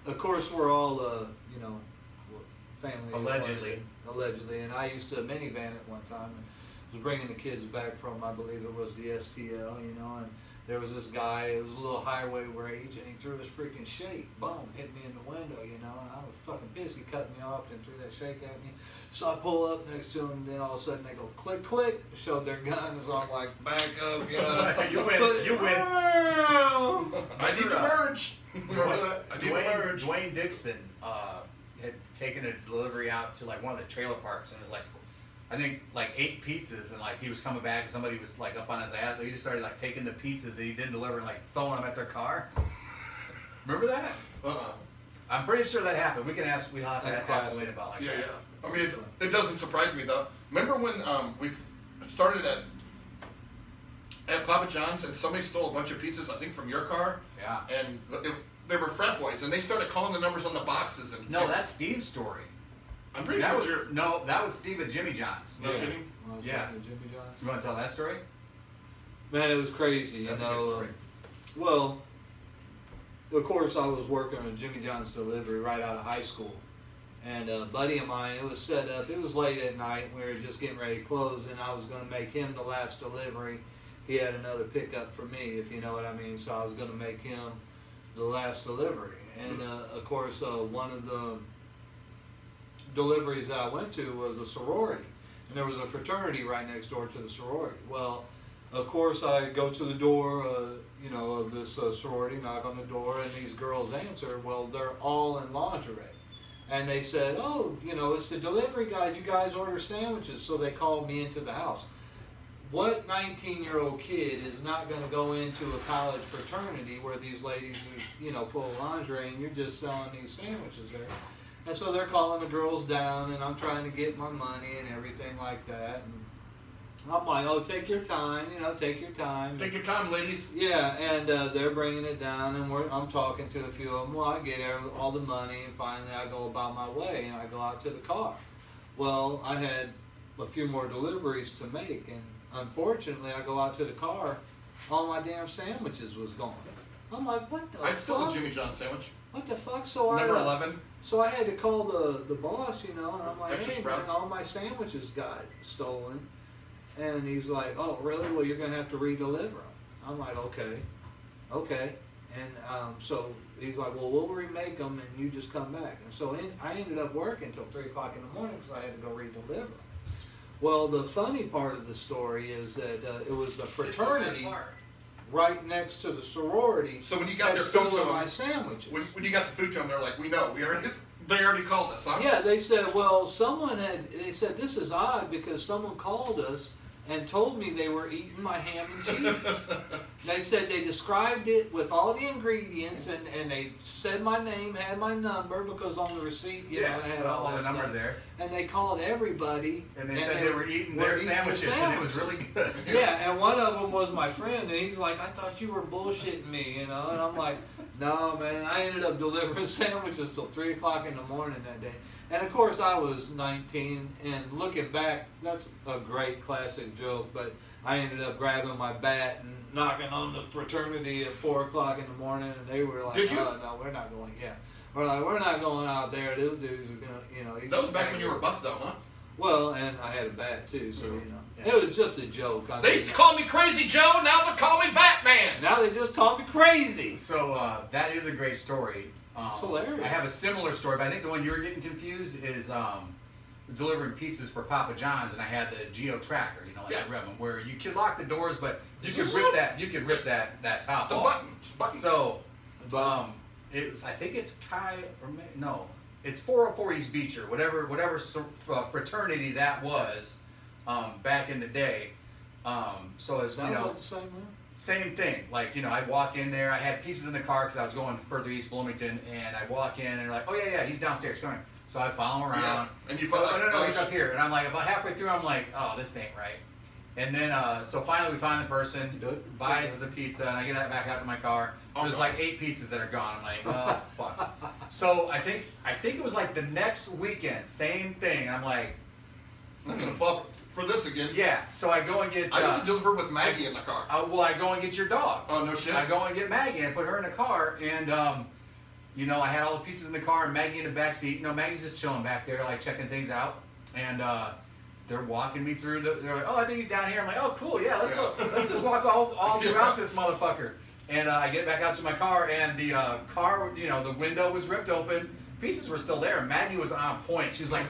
of course, we're all, you know, family. Allegedly. Allegedly. And I used to minivan at one time and was bringing the kids back from, I believe it was the STL, you know, and there was this guy, it was a little highway rage, and he threw his freaking shake, boom, hit me in the window, you know, and I was fucking pissed. He cut me off and threw that shake at me. So I pull up next to him, and then all of a sudden they go click, click, showed their gun, so I'm like, back up, you know. You win. You win. I need to merge. I need to merge. Dwayne Dixon had taken a delivery out to like one of the trailer parks, and it was like, I think like 8 pizzas, and like he was coming back, and somebody was like up on his ass, so he just started like taking the pizzas that he didn't deliver and like throwing them at their car. Remember that? I'm pretty sure that happened. We'll have to ask Wayne about like Yeah, that. yeah. I mean, it doesn't surprise me though. Remember when started at Papa John's, and somebody stole a bunch of pizzas, I think, from your car. Yeah. And they were frat boys, and they started calling the numbers on the boxes. And No, that's Steve's story. I'm pretty that sure was you're. no, that was Steve at Jimmy John's. No kidding. Yeah. Jimmy John's. You want to tell that story? Man, it was crazy. That's you a know. good story. Well, of course, I was working on Jimmy John's delivery right out of high school. And a buddy of mine, it was set up, it was late at night, we were just getting ready to close, and I was going to make him the last delivery. He had another pickup for me, if you know what I mean, so I was going to make him the last delivery. And of course, one of the deliveries that I went to was a sorority, and there was a fraternity right next door to the sorority. Well, of course, I go to the door, you know, of this sorority, knock on the door, and these girls answer. Well, they're all in lingerie. And they said, oh, you know, it's the delivery guys. You guys order sandwiches. So they called me into the house. What 19-year-old kid is not going to go into a college fraternity where these ladies are, you know, full of lingerie and you're just selling these sandwiches there? And so they're calling the girls down, and I'm trying to get my money and everything like that. And I'm like, oh, take your time, you know, take your time. Take your time, ladies. Yeah, and they're bringing it down, and I'm talking to a few of them. Well, I get all the money, and finally I go about my way, and I go out to the car. Well, I had a few more deliveries to make, and unfortunately, I go out to the car, all my damn sandwiches was gone. I'm like, what the fuck? I'd still a Jimmy John sandwich. What the fuck? So Number 11. So I had to call the boss, you know, and I'm like, Extra hey, sprouts. man, all my sandwiches got stolen. And he's like, oh, really? Well, you're going to have to redeliver them. I'm like, okay. And so he's like, well, we'll remake them and you just come back. And so I ended up working until 3 o'clock in the morning because I had to go redeliver them. Well, the funny part of the story is that it was the fraternity right next to the sorority. So when you got that their food to stole them, my sandwiches. When you got the food to them, they're like, we know, they already called us, huh? Yeah, they said, well, they said, this is odd because someone called us and told me they were eating my ham and cheese. They said they described it with all the ingredients, and they said my name, had my number, because on the receipt, you know, I had all the that numbers stuff. there. And they called everybody. And they said they were eating their sandwiches, and it was really good. Yeah, and one of them was my friend, and he's like, I thought you were bullshitting me, you know? And I'm like, no, man, I ended up delivering sandwiches till 3 o'clock in the morning that day. And of course, I was 19, and looking back, that's a great classic joke, but I ended up grabbing my bat and knocking on the fraternity at 4 o'clock in the morning, and they were like, Did you? oh, no, we're not going, We're like, we're not going out there. Those dudes are going to, you know. That was back when you were buff, though, huh? Well, and I had a bat, too, so, you know. Yeah. It was just a joke. I They mean, used to call me Crazy Joe, now they call me Batman! now they just call me crazy. So that is a great story. It's hilarious. I have a similar story, but I think the one you're getting confused is delivering pizzas for Papa John's, and I had the Geo Tracker, you know, like the Revlon, where you could lock the doors, but you could rip that top The off. buttons. So, it was, I think it's it's 404 East Beecher, whatever fraternity that was back in the day. So it's, you know, like the same one. same thing. Like, you know, I'd walk in there. I had pieces in the car because I was going further east Bloomington, and I'd walk in and they're like, oh yeah, he's downstairs. Come here. So I'd follow him around. Yeah. And you follow. Oh, no, he's up here. And I'm like, about halfway through, I'm like, oh, this ain't right. And then, so finally we find the person, buys the pizza, and I get back out to my car. There's like 8 pieces that are gone. I'm like, oh, fuck. So I think it was like the next weekend, same thing. I'm like, I'm going to fall for this again. Yeah, so I go and get... I used to deliver with Maggie in the car. Well, I go and get your dog. Oh, no shit? I go and get Maggie and put her in the car, and, you know, I had all the pizzas in the car, and Maggie in the back seat. You know, Maggie's just chilling back there, like, checking things out. And, they're walking me through they're like, oh, I think he's down here. I'm like, oh, cool, yeah, let's just walk all throughout this motherfucker. And I get back out to my car, and the car, you know, the window was ripped open. Pieces were still there. Maggie was on point. She was like,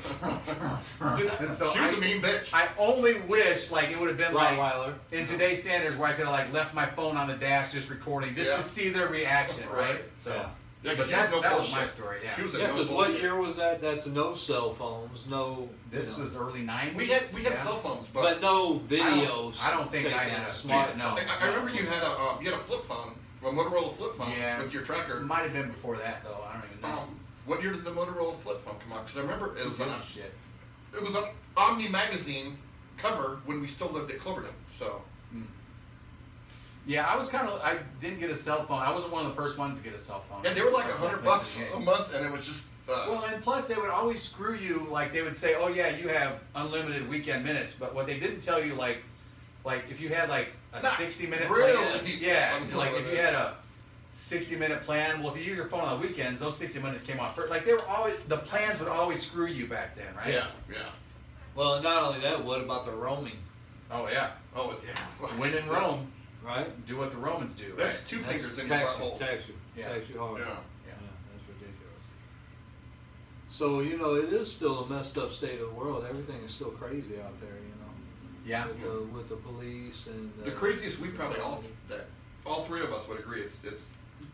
and so she was a mean bitch. I only wish, like, it would have been like, Rottweiler. in today's standards, where I could have, like, left my phone on the dash just recording, just to see their reaction, right? So, yeah, but that was my story, yeah. Because what year was that? That's no cell phones, no... This was early 90s. We had cell phones, but no videos. I don't think I had a smartphone. No. I remember you had a flip phone, a Motorola flip phone with your tracker. It might have been before that, though. I don't even know. What year did the Motorola flip phone come out? Because I remember it was shit. It was an Omni magazine cover when we still lived at Cloverdale. So. Yeah, I didn't get a cell phone. I wasn't one of the first ones to get a cell phone. Yeah, they were like $100 a month, and it was just. Well, and plus they would always screw you. Like they would say, "Oh yeah, you have unlimited weekend minutes," but what they didn't tell you, like if you had like a 60-minute plan, yeah, like if you had a 60-minute plan. Well, if you use your phone on the weekends, those 60 minutes came off first. Like the plans would always screw you back then, right? Yeah. Well, not only that, what about the roaming? Oh yeah. Oh yeah. When in Rome, right? Do what the Romans do. That's right? two fingers in your butthole. Tax you hard. Yeah. That's ridiculous. So it is still a messed up state of the world. Everything is still crazy out there. Yeah. With the police and the craziest, we probably all three of us would agree. It's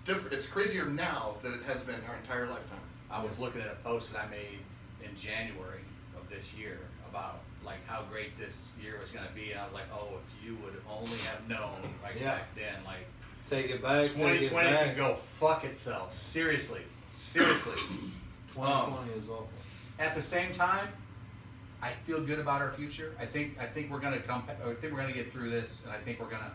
different. It's crazier now than it has been our entire lifetime. I was looking at a post that I made in January of this year about like how great this year was going to be, and I was like, oh, if you would only have known back then, like take it back. 2020 can go fuck itself. Seriously. 2020 is awful. At the same time, I feel good about our future. I think we're gonna we're gonna get through this, and I think we're gonna.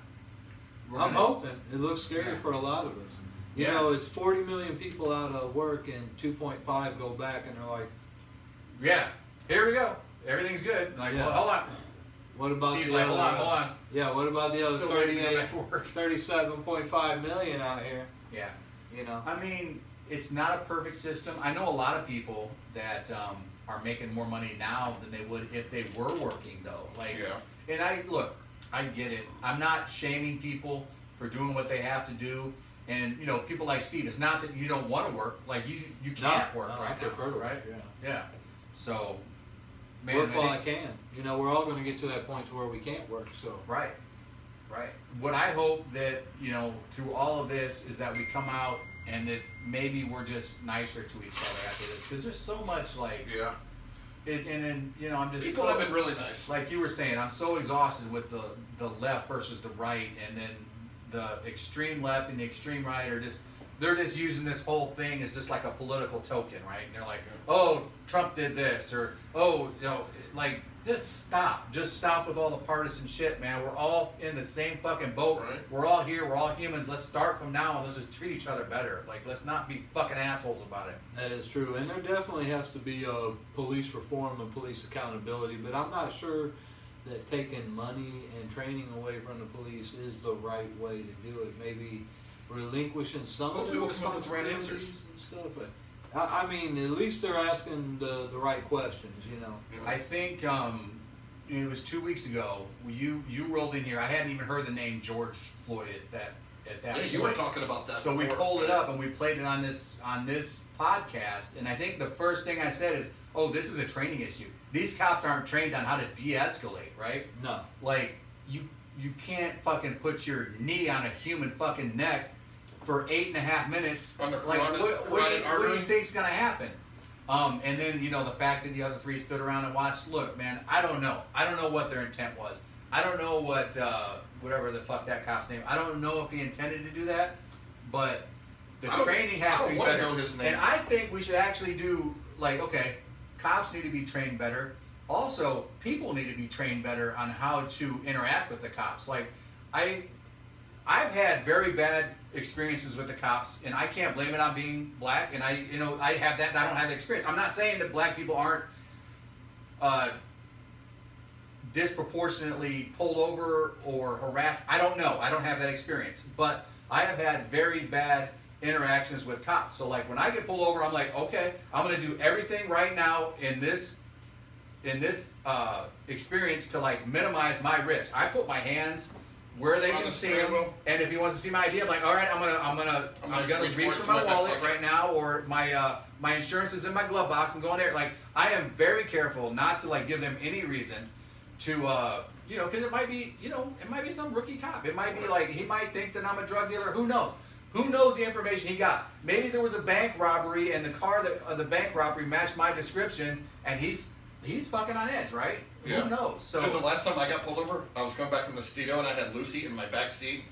I'm hoping. It looks scary for a lot of us. You know, it's 40 million people out of work, and 2.5 go back, and they're like, "Yeah, here we go. Everything's good." Like, well, hold on. What about Steve's the like, other, hold on. Yeah, what about the other Still 37.5 million out here? Yeah. I mean, it's not a perfect system. I know a lot of people that are making more money now than they would if they were working, though. Like, and I get it. I'm not shaming people for doing what they have to do. And people like Steve. It's not that you don't want to work. Like you can't work right I prefer now, to right? Work, yeah. So, man, work while I can. We're all going to get to that point to where we can't work. So right. What I hope that through all of this is that we come out and that maybe we're just nicer to each other after this, because there's so much like and I'm just people have been really nice. Like you were saying, I'm so exhausted with the left versus the right, and then the extreme left and the extreme right are they're just using this whole thing as just like a political token, right? And they're like, oh, Trump did this, or oh, like just stop with all the partisan shit, man. We're all in the same fucking boat. Right. We're all here. We're all humans. Let's start from now and let's just treat each other better. Like, let's not be fucking assholes about it. That is true, and there definitely has to be police reform and police accountability. But I'm not sure that taking money and training away from the police is the right way to do it. Maybe relinquishing some of the we'll come up with the right answers and stuff. But I mean, at least they're asking the right questions, I think it was 2 weeks ago. You rolled in here. I hadn't even heard the name George Floyd at that point. You were talking about that. So we pulled it up and we played it on this podcast. And I think the first thing I said is, "Oh, this is a training issue. These cops aren't trained on how to de-escalate, right? No. Like you can't fucking put your knee on a human fucking neck for 8.5 minutes. On the Like, what do you think's gonna happen?" And then the fact that the other three stood around and watched. Look, man, I don't know what their intent was. I don't know what whatever the fuck that cop's name. I don't know if he intended to do that, but the training has to be better. Know his name. And I think we should actually do cops need to be trained better. Also, people need to be trained better on how to interact with the cops. Like, I've had very bad experiences with the cops, and I can't blame it on being black. And I have that. And I don't have the experience. I'm not saying that black people aren't disproportionately pulled over or harassed. I don't know. I don't have that experience. But I have had very bad interactions with cops. So like when I get pulled over, I'm like, okay, I'm gonna do everything right now in this experience to like minimize my risk. I put my hands where they can see him, and if he wants to see my ID, I'm like, all right, I'm gonna reach for my wallet right now, or my insurance is in my glove box. I'm going there. Like, I am very careful not to like give them any reason to because it might be some rookie cop. It might be like he might think that I'm a drug dealer. Who knows? Who knows the information he got? Maybe there was a bank robbery and the car the bank robbery matched my description, and he's fucking on edge, right? Yeah. Who knows? So the last time I got pulled over, I was coming back from the studio and I had Lucy in my back seat,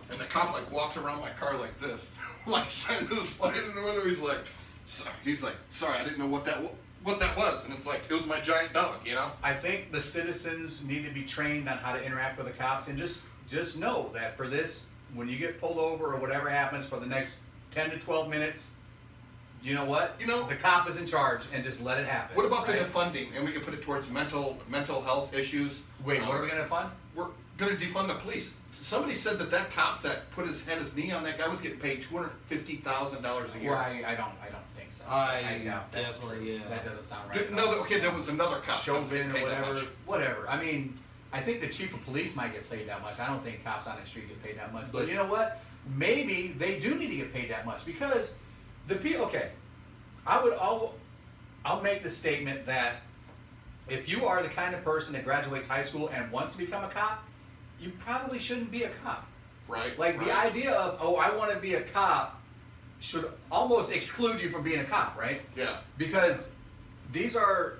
and the cop like walked around my car like this, like shining his light in the window. He's like, sorry, I didn't know what that was. what that was, and it's like it was my giant dog, you know. I think the citizens need to be trained on how to interact with the cops, and just know that for this, when you get pulled over or whatever happens for the next 10 to 12 minutes, you know what? You know, the cop is in charge, and just let it happen. What about right? the defunding? And we can put it towards mental health issues. Wait, what are we gonna fund? We're gonna defund the police. Somebody said that cop that had his knee on that guy was getting paid $250,000 a year. Well, I don't think so. I doubt that's definitely, true. yeah. That doesn't sound right. No, okay, there was another cop. that was Chauvin getting or paid that whatever. much. Whatever. I mean, I think the chief of police might get paid that much. I don't think cops on the street get paid that much. But you know what? Maybe they do need to get paid that much because the people. Okay, I'll make the statement that if you are the kind of person that graduates high school and wants to become a cop, you probably shouldn't be a cop. Right. Like the idea of, oh, I want to be a cop should almost exclude you from being a cop, right? Yeah. Because these are,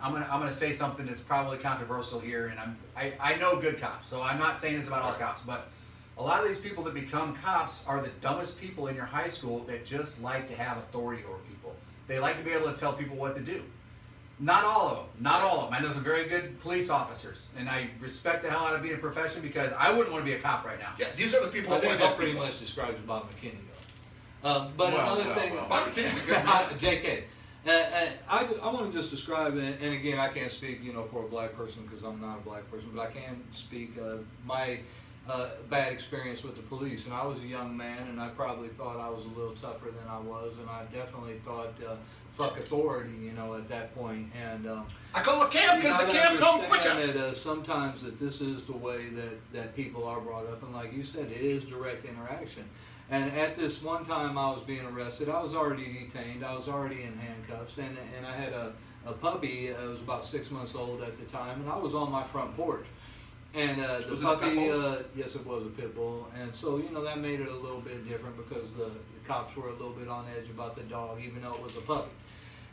I'm gonna say something that's probably controversial here, and I know good cops, so I'm not saying this about all cops, but a lot of these people that become cops are the dumbest people in your high school that just like to have authority over people. They like to be able to tell people what to do. Not all of them. Not all of them. I know some very good police officers, and I respect the hell out of being a profession because I wouldn't want to be a cop right now. Yeah, these are the people I that think want to that help pretty people. much describes Bob McKinney, though. But another thing, Bob McKinney's a good man. JK. I want to just describe, and again, I can't speak, for a black person because I'm not a black person, but I can speak my bad experience with the police. And I was a young man, and I probably thought I was a little tougher than I was, and I definitely thought fuck authority, at that point. And I call a cab because the cab come quicker. That, sometimes that this is the way that people are brought up, and like you said, it is direct interaction. And at this one time I was being arrested, I was already detained, I was already in handcuffs, and I had a puppy, it was about 6 months old at the time, and I was on my front porch. And the puppy, yes, it was a pit bull, and so that made it a little bit different because the cops were a little bit on edge about the dog, even though it was a puppy.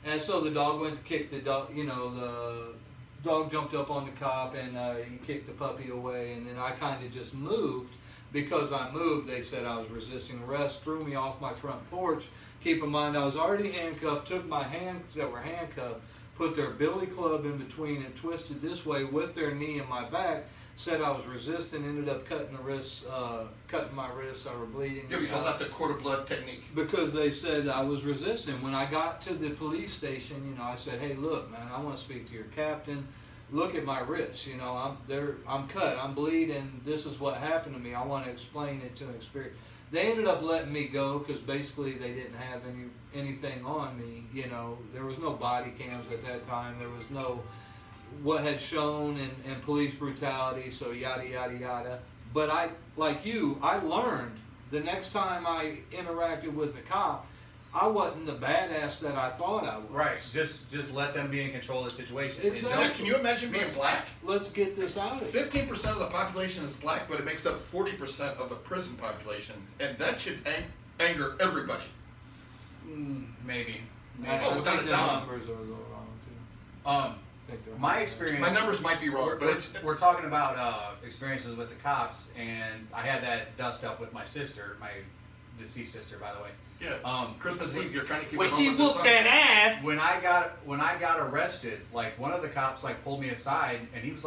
And so the dog went to kick the dog. The dog jumped up on the cop and he kicked the puppy away, and then I kind of just moved. Because I moved, they said I was resisting arrest, threw me off my front porch. Keep in mind, I was already handcuffed, took my hands that were handcuffed, put their billy club in between and twisted this way with their knee in my back, said I was resisting, ended up cutting my wrists, I were bleeding. Yeah, we call that the cord of blood technique. Because they said I was resisting. When I got to the police station, I said, hey, look, man, I want to speak to your captain. Look at my wrists, I'm cut, I'm bleeding, this is what happened to me, I want to explain it to an experience. They ended up letting me go because basically they didn't have anything on me, there was no body cams at that time, there was no what had shown in police brutality, so yada yada yada. But I, like you, I learned the next time I interacted with the cop, I wasn't the badass that I thought I was. Right. Just let them be in control of the situation. Exactly. Can you imagine being black? Let's get this out of it. 15% of the population is black, but it makes up 40% of the prison population, and that should anger everybody. Maybe. I without think a the doubt. numbers are a little wrong too. My experience. My numbers might be wrong, but we're talking about experiences with the cops, and I had that dust up with my sister, my deceased sister, by the way. Yeah. Christmas Eve, you're trying to keep. Well, she whooped that ass. When I got arrested, like one of the cops pulled me aside, and he was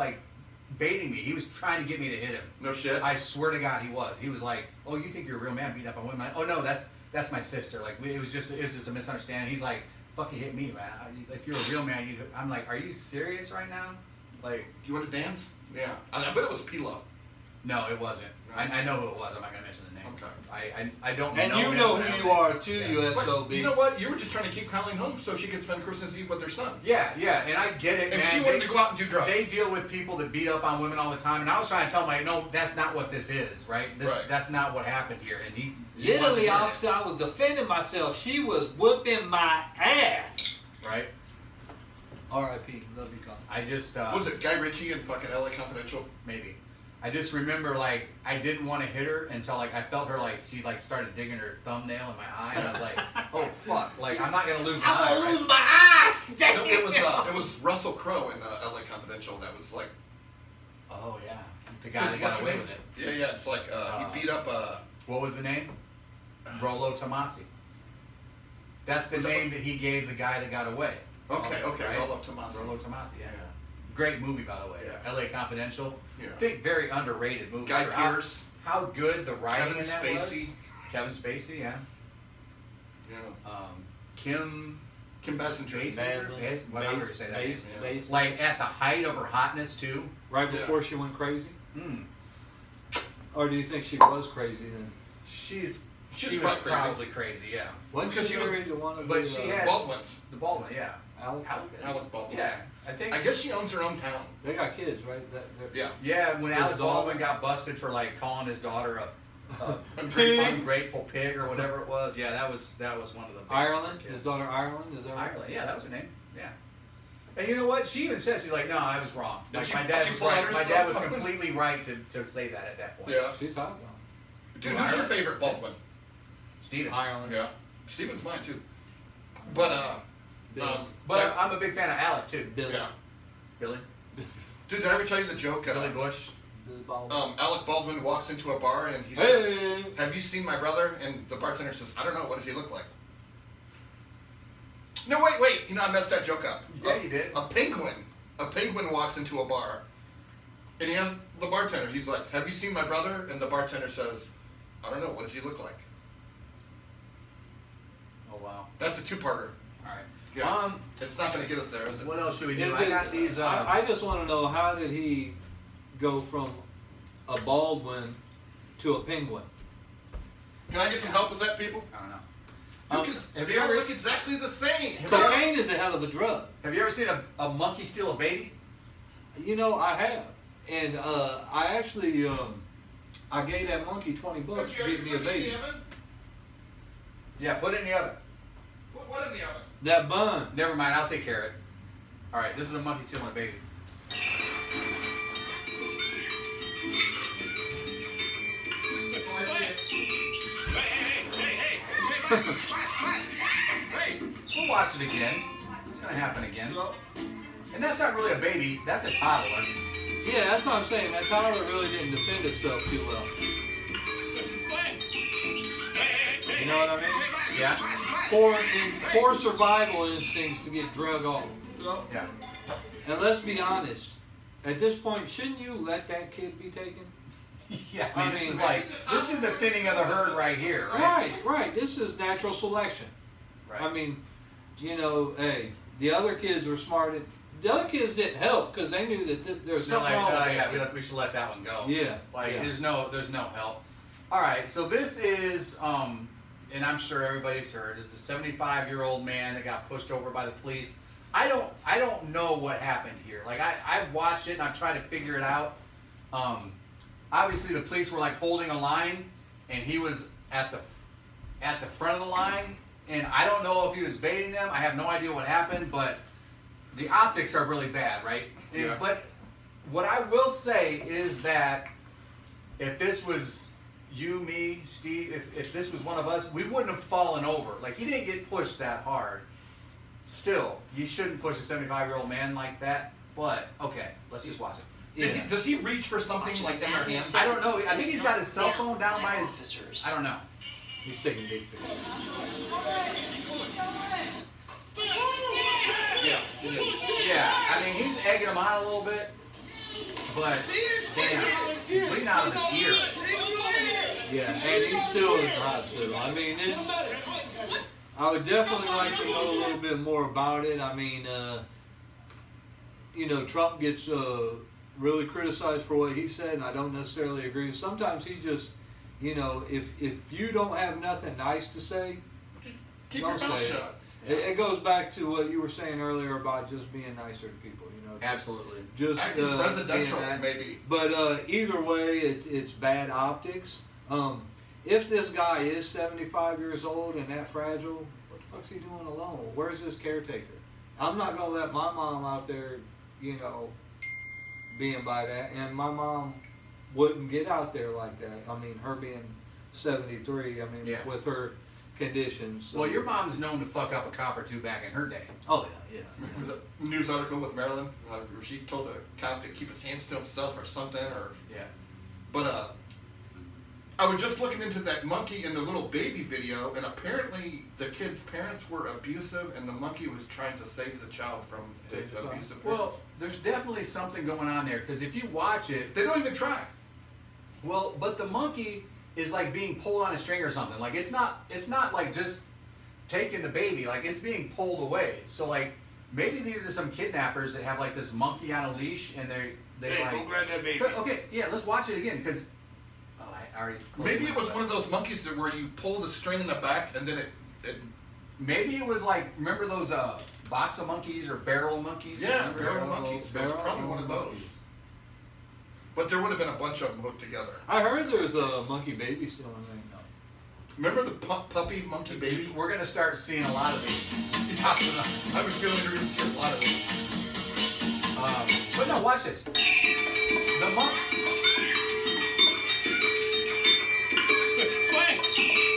baiting me. He was trying to get me to hit him. No shit. I swear to God, he was. He was like, "Oh, you think you're a real man beating up on women?" Oh no, that's my sister. It was just a misunderstanding. He's like, "Fucking hit me, man. If you're a real man, I'm like, are you serious right now? Like, do you want to dance? Yeah. I bet it was Pilo. No, it wasn't. I know who it was. I'm not gonna mention the name. Okay. I don't. And you know who you are too, you SOB. But you know what? You were just trying to keep Colleen home so she could spend Christmas Eve with her son. Yeah, and I get it, and man. she wanted to go out and do drugs. They deal with people that beat up on women all the time, and I was trying to tell them, no, that's not what this is, right? That's not what happened here. And he literally, officer, I was defending myself. She was whooping my ass. Right. R.I.P. Love you, Colin. I just was it Guy Ritchie in fucking L.A. Confidential? Maybe. I just remember I didn't want to hit her until I felt her she started digging her thumbnail in my eye, and I was like, oh fuck, I'm not gonna lose my eye. I'm gonna lose my eye. It was Russell Crowe in L.A. Confidential that was like. Oh yeah, the guy that got away with it. Yeah, it's like he beat up. What was the name? Rollo Tomasi. That's the name that he gave the guy that got away. Okay, right? Rollo Tomasi. Rollo Tomasi, yeah. Great movie, by the way. Yeah. L.A. Confidential. Yeah. I think very underrated movie. Guy for how- Pearce. How good the writing Kevin in that Spacey. was. Kevin Spacey, yeah. Yeah. Kim Basinger. Whatever you say that name. Basinger. Like at the height of her hotness too. Right before she went crazy? Mm. Or do you think she was crazy then? She was crazy. probably crazy, yeah. Wasn't she married to one of But the she had Baldwin's. the Baldwin, yeah. Alec Baldwin. Yeah, I think. I guess she owns her own town. They got kids, right? Yeah. Yeah, when His Alec daughter- Baldwin got busted for like calling his daughter a Pig. ungrateful pig or whatever it was. Yeah, that was one of the big Ireland? kids. His daughter Ireland? Is that right? Ireland, yeah, that was her name. Yeah. And you know what? She even said, she's like, no, I was wrong. Did Like she- my dad she was pulled out right. her My cell dad was phone? completely right to say that at that point. Yeah. She's hot though. Dude, who's your favorite Baldwin? Steven. Ireland. Yeah. Steven's mine too. But But I'm a big fan of Alec too. Billy. yeah. Billy. Dude, did I ever tell you the joke? Billy Bush. Billy Baldwin. Alec Baldwin walks into a bar and he Hey! says, "Have you seen my brother?" And the bartender says, "I don't know. What does he look like?" No, wait. You know, I messed that joke up. Yeah, you did. A penguin walks into a bar, and he asks the bartender. He's like, "Have you seen my brother?" And the bartender says, "I don't know. What does he look like?" Oh wow. That's a two-parter. All right. Yeah. It's not going to get us there, is it? What else should we do? Is I it- got these. I just want to know, how did he go from a Baldwin to a penguin? Can I get some help with that, people? I don't know. Because have they you all ever- look exactly the same. Cocaine is a hell of a drug. Have you ever seen a monkey steal a baby? You know, I have. And I actually, I gave that monkey $20 to get me a baby. Yeah, put it in the oven. Put what in the oven? That bun. Never mind, I'll take care of it. All right, this is a monkey stealing a baby. We'll watch it again. It's gonna happen again. And that's not really a baby, that's a toddler. Yeah, that's what I'm saying. That toddler really didn't defend itself too well. You know what I mean? Yeah. Poor survival instincts to get drug off. Yeah. And let's be honest, at this point, shouldn't you let that kid be taken? Yeah, I mean, this is the thinning of the herd right here, right? Right. This is natural selection. Right. I mean, you know, hey, the other kids were smart. The other kids didn't help because they knew that there was They're something like, wrong with yeah, that. we should let that one go. Yeah. Like, yeah. there's no help. All right, so this is, and I'm sure everybody's heard, is the 75-year-old man that got pushed over by the police. I don't know what happened here. Like, I watched it and I tried to figure it out. Obviously the police were like holding a line, and he was at the front of the line, and I don't know if he was baiting them. I have no idea what happened, but the optics are really bad, right? Yeah. But what I will say is that if this was you, me, Steve, if this was one of us, we wouldn't have fallen over. Like, he didn't get pushed that hard. Still, you shouldn't push a 75-year-old man like that, but okay, let's just watch it. Yeah. Does he reach for something like in their hands? I don't know. I think he's got his cell phone down by his... I don't know. He's taking big pictures. Yeah. Yeah, I mean, he's egging him on a little bit, but damn, he's bleeding out of his ear. Yeah, and he's still in the hospital. I mean, it's... I would definitely like to know a little bit more about it. I mean, you know, Trump gets really criticized for what he said, and I don't necessarily agree. Sometimes he just, you know, if you don't have nothing nice to say, Keep don't your mouth say it. shut. It goes back to what you were saying earlier about just being nicer to people, you know. Absolutely. Just Acting presidential, being that. maybe. But either way, it's bad optics. If this guy is 75 years old and that fragile, what the fuck's he doing alone? Where's his caretaker? I'm not gonna let my mom out there, you know, being by that. And my mom wouldn't get out there like that. I mean, her being 73, I mean, Yeah. with her conditions. So. Well, your mom's known to fuck up a cop or two back in her day. Oh yeah. Remember the news article with Marilyn? Where she told a cop to keep his hands to himself or something, or Yeah. but I was just looking into that monkey in the little baby video, and apparently the kid's parents were abusive, and the monkey was trying to save the child from his abusive parents. Well, there's definitely something going on there, because if you watch it, they don't even try. Well, but the monkey is like being pulled on a string or something. Like it's not like just taking the baby. Like it's being pulled away. So like maybe these are some kidnappers that have like this monkey on a leash, and they Hey, like. go grab that baby. But, okay, yeah, let's watch it again because. Maybe it was one of those monkeys that where you pull the string in the back and then it maybe it was like, remember those box of monkeys or barrel monkeys? Yeah, barrel monkeys. It was probably one of those. But there would have been a bunch of them hooked together. I heard there's a monkey baby still in there. Remember the puppy monkey baby? We're going to start seeing a lot of these. I have a feeling we're going to see a lot of these. But no, watch this. The monkey.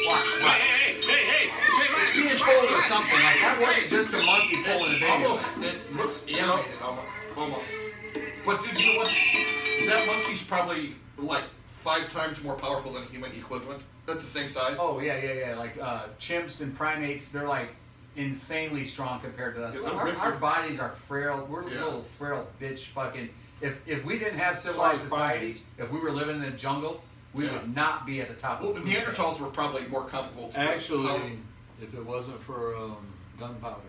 Watch. Hey, it's being pulled or something. Like that wasn't just a monkey pulling a baby. Almost, it looks animated, almost. But dude, you know what? That monkey's probably like 5 times more powerful than a human equivalent at the same size. Oh yeah. Like chimps and primates, they're like insanely strong compared to us. Yeah, Our bodies are frail. We're little frail bitch fucking. If we didn't have civilized society, if we were living in the jungle, we would not be at the top of the food chain. Neanderthals were probably more comfortable to actually, if it wasn't for gunpowder,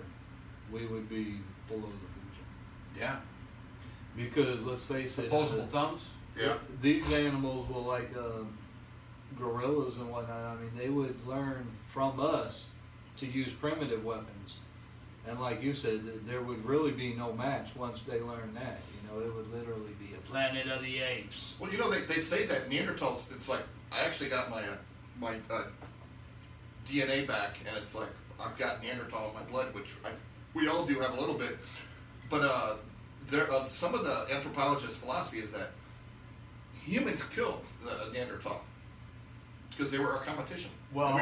we would be below the food chain. Yeah. Because let's face it, opposable thumbs. Yeah. These animals were like gorillas and whatnot. I mean, they would learn from us to use primitive weapons, and like you said, there would really be no match once they learned that. You know, it would literally be a planet of the apes. Well, you know, they say that Neanderthals. It's like I actually got my DNA back, and it's like I've got Neanderthal in my blood, which we all do have a little bit. But some of the anthropologists' philosophy is that humans killed the Neanderthal because they were our competition. Well, and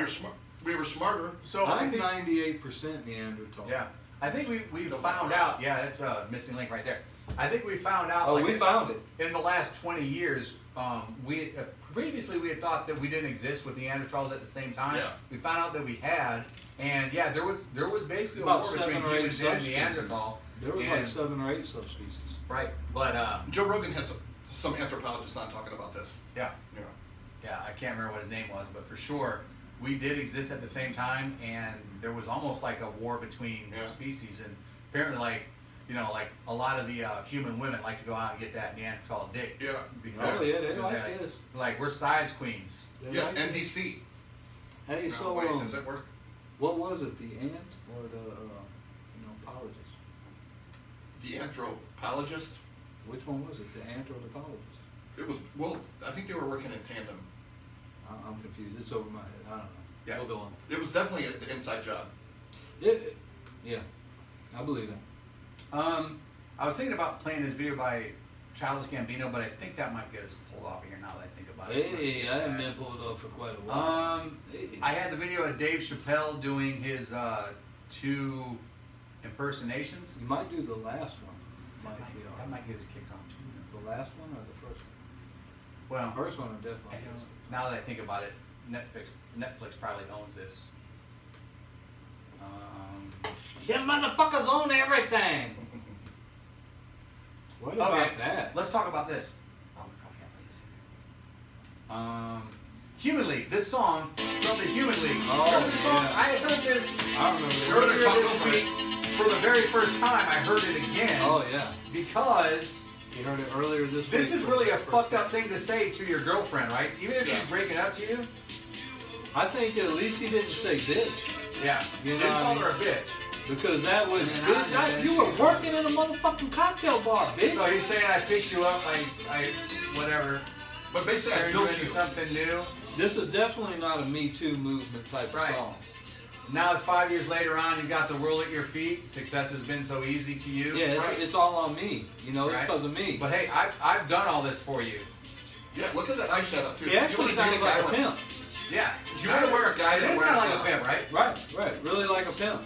we were smarter. So I'm 98% Neanderthal. Yeah, I think we found out. Yeah, that's a missing link right there. I think we found out. Oh, we found it in the last 20 years. Previously we had thought that we didn't exist with Neanderthals at the same time. Yeah. We found out that we had, and yeah, there was basically about a war 7 between or 8 humans and Neanderthal. There was like 7 or 8 subspecies. Right, but Joe Rogan had some anthropologists on talking about this. Yeah, I can't remember what his name was, but for sure we did exist at the same time, and there was almost like a war between species, and apparently like a lot of the human women like to go out and get that Neanderthal dick. Yeah. Because, they like this. Like we're size queens. Yeah, NDC. Hey, so wait, does that work? What was it, the ant or the apologist? The anthropologist. Which one was it, the ant or the apologist? It was, well, I think they were working in tandem. I'm confused. It's over my head. I don't know. Yeah. We'll go on. It was definitely an inside job. Yeah, I believe that. I was thinking about playing this video by Childish Gambino, but I think that might get us pulled off of here now that I think about it. Hey, I haven't been pulled off for quite a while. I had the video of Dave Chappelle doing his 2 impersonations. You might do the last one. That might get us kicked on too. The last one or the first one? Well, the first one definitely. Now that I think about it, Netflix probably owns this. Them motherfuckers own everything. What about that? Let's talk about this. Oh, we probably can't play this either. Human League. This song from the Human League. Oh, Remember this song? yeah. I had heard this I remember earlier this week. For the very first time, I heard it again. Oh, yeah. Because you heard it earlier this week. This is really a fucked up thing to say to your girlfriend, right? Even if she's breaking up to you. I think at least he didn't say bitch. Yeah. You didn't know call her a bitch. Because that would, bitch, you were working in a motherfucking cocktail bar, bitch. So he's saying I picked you up, I whatever. But basically I built you something new. This is definitely not a Me Too movement type of song. Now it's 5 years later on, you got the world at your feet. Success has been so easy to you. Yeah, it's all on me. You know, it's because of me. But hey, I've done all this for you. Yeah, look at that eyeshadow too. He actually sounds like a pimp. Yeah. You want to wear a guy that wears kind of like a pimp, right? Right. Really like a pimp.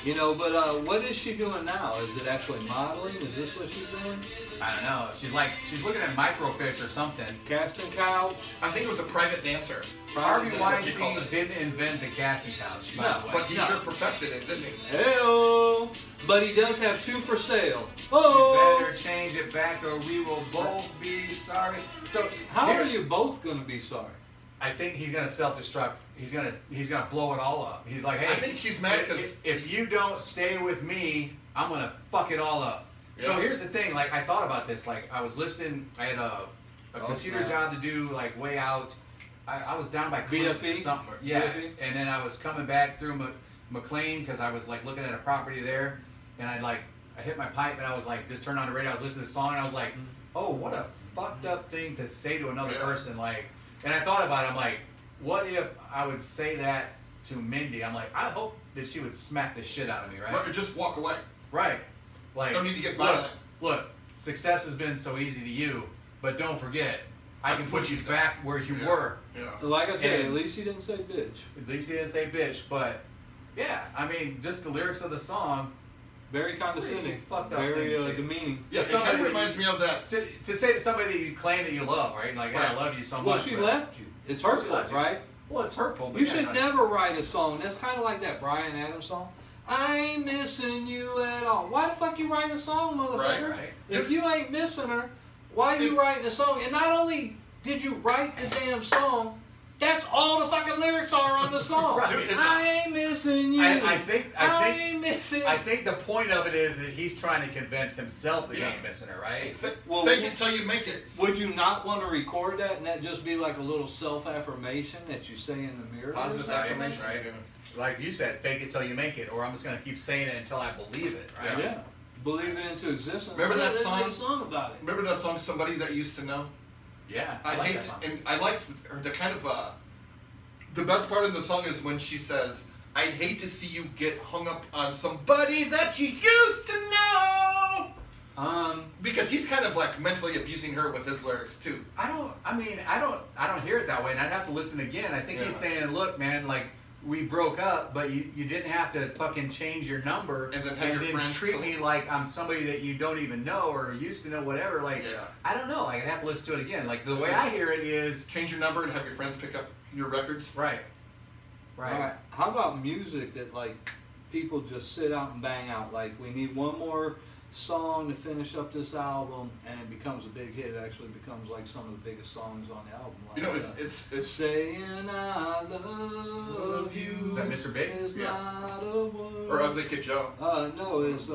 You know, but what is she doing now? Is it actually modeling? Is this what she's doing? I don't know. She's looking at microfiche or something. Casting couch? I think it was a private dancer. Harvey Weinstein didn't invent the casting couch. No, but he sure perfected it, didn't he? Hey-oh. But he does have 2 for sale. Oh. You better change it back or we will both be sorry. So how are you both going to be sorry? I think he's gonna self-destruct. He's gonna blow it all up. He's like, hey, I think she's mad because if you don't stay with me, I'm gonna fuck it all up. Yeah. So here's the thing. Like I thought about this. Like I was listening. I had a computer job to do. Like way out. I was down by BFE something. Yeah. BFE? And then I was coming back through McLean because I was like looking at a property there, and I hit my pipe and I was like just turned on the radio. I was listening to the song and I was like, oh, what a fucked up thing to say to another person. Like. And I thought about it, I'm like, what if I would say that to Mindy? I'm like, I hope that she would smack the shit out of me, right? Or just walk away. Right. Like, don't need to get violent. Look, success has been so easy to you, but don't forget, I can put you back where you were. Yeah. Like I said, at least he didn't say bitch. At least he didn't say bitch, but yeah, I mean, just the lyrics of the song. Very condescending, fucked up, very demeaning. Yeah, it kind of reminds me of that. To say to somebody that you claim that you love, right? Like, hey, I love you so much. Well, she left you. It's hurtful, right? Well, it's hurtful. But you should never write a song. That's kind of like that Bryan Adams song. I ain't missing you at all. Why the fuck you writing a song, motherfucker? Right. If you ain't missing her, why are you writing a song? And not only did you write the damn song, that's all the fucking lyrics are on the song. Right. I ain't missing you. I ain't missing. I think the point of it is that he's trying to convince himself that he ain't missing her, right? Fake it till you make it. Would you not want to record that and that just be like a little self-affirmation that you say in the mirror? Positive affirmation, right? Like you said, fake it till you make it, or I'm just gonna keep saying it until I believe it, right? Yeah. Believe it into existence. Remember that song? There's a song about it. Remember that song, Somebody That Used to Know? Yeah. I liked her, the kind of the best part of the song is when she says, I'd hate to see you get hung up on somebody that you used to know. Because he's kind of like mentally abusing her with his lyrics too. I don't hear it that way, and I'd have to listen again. I think he's saying, look, man, like, we broke up, but you didn't have to fucking change your number and then have your friends treat me like I'm somebody that you don't even know or used to know, whatever. Like, I don't know. Like, I'd have to listen to it again. Like, the way I hear it is change your number and have your friends pick up your records. Right. All right. How about music that like people just sit out and bang out? Like, we need one more song to finish up this album, and it becomes a big hit. It actually becomes like some of the biggest songs on the album. Like, you know, it's saying I love you. Is that Mr. Big? Not a word. Or Ugly Kid Joe. No, it's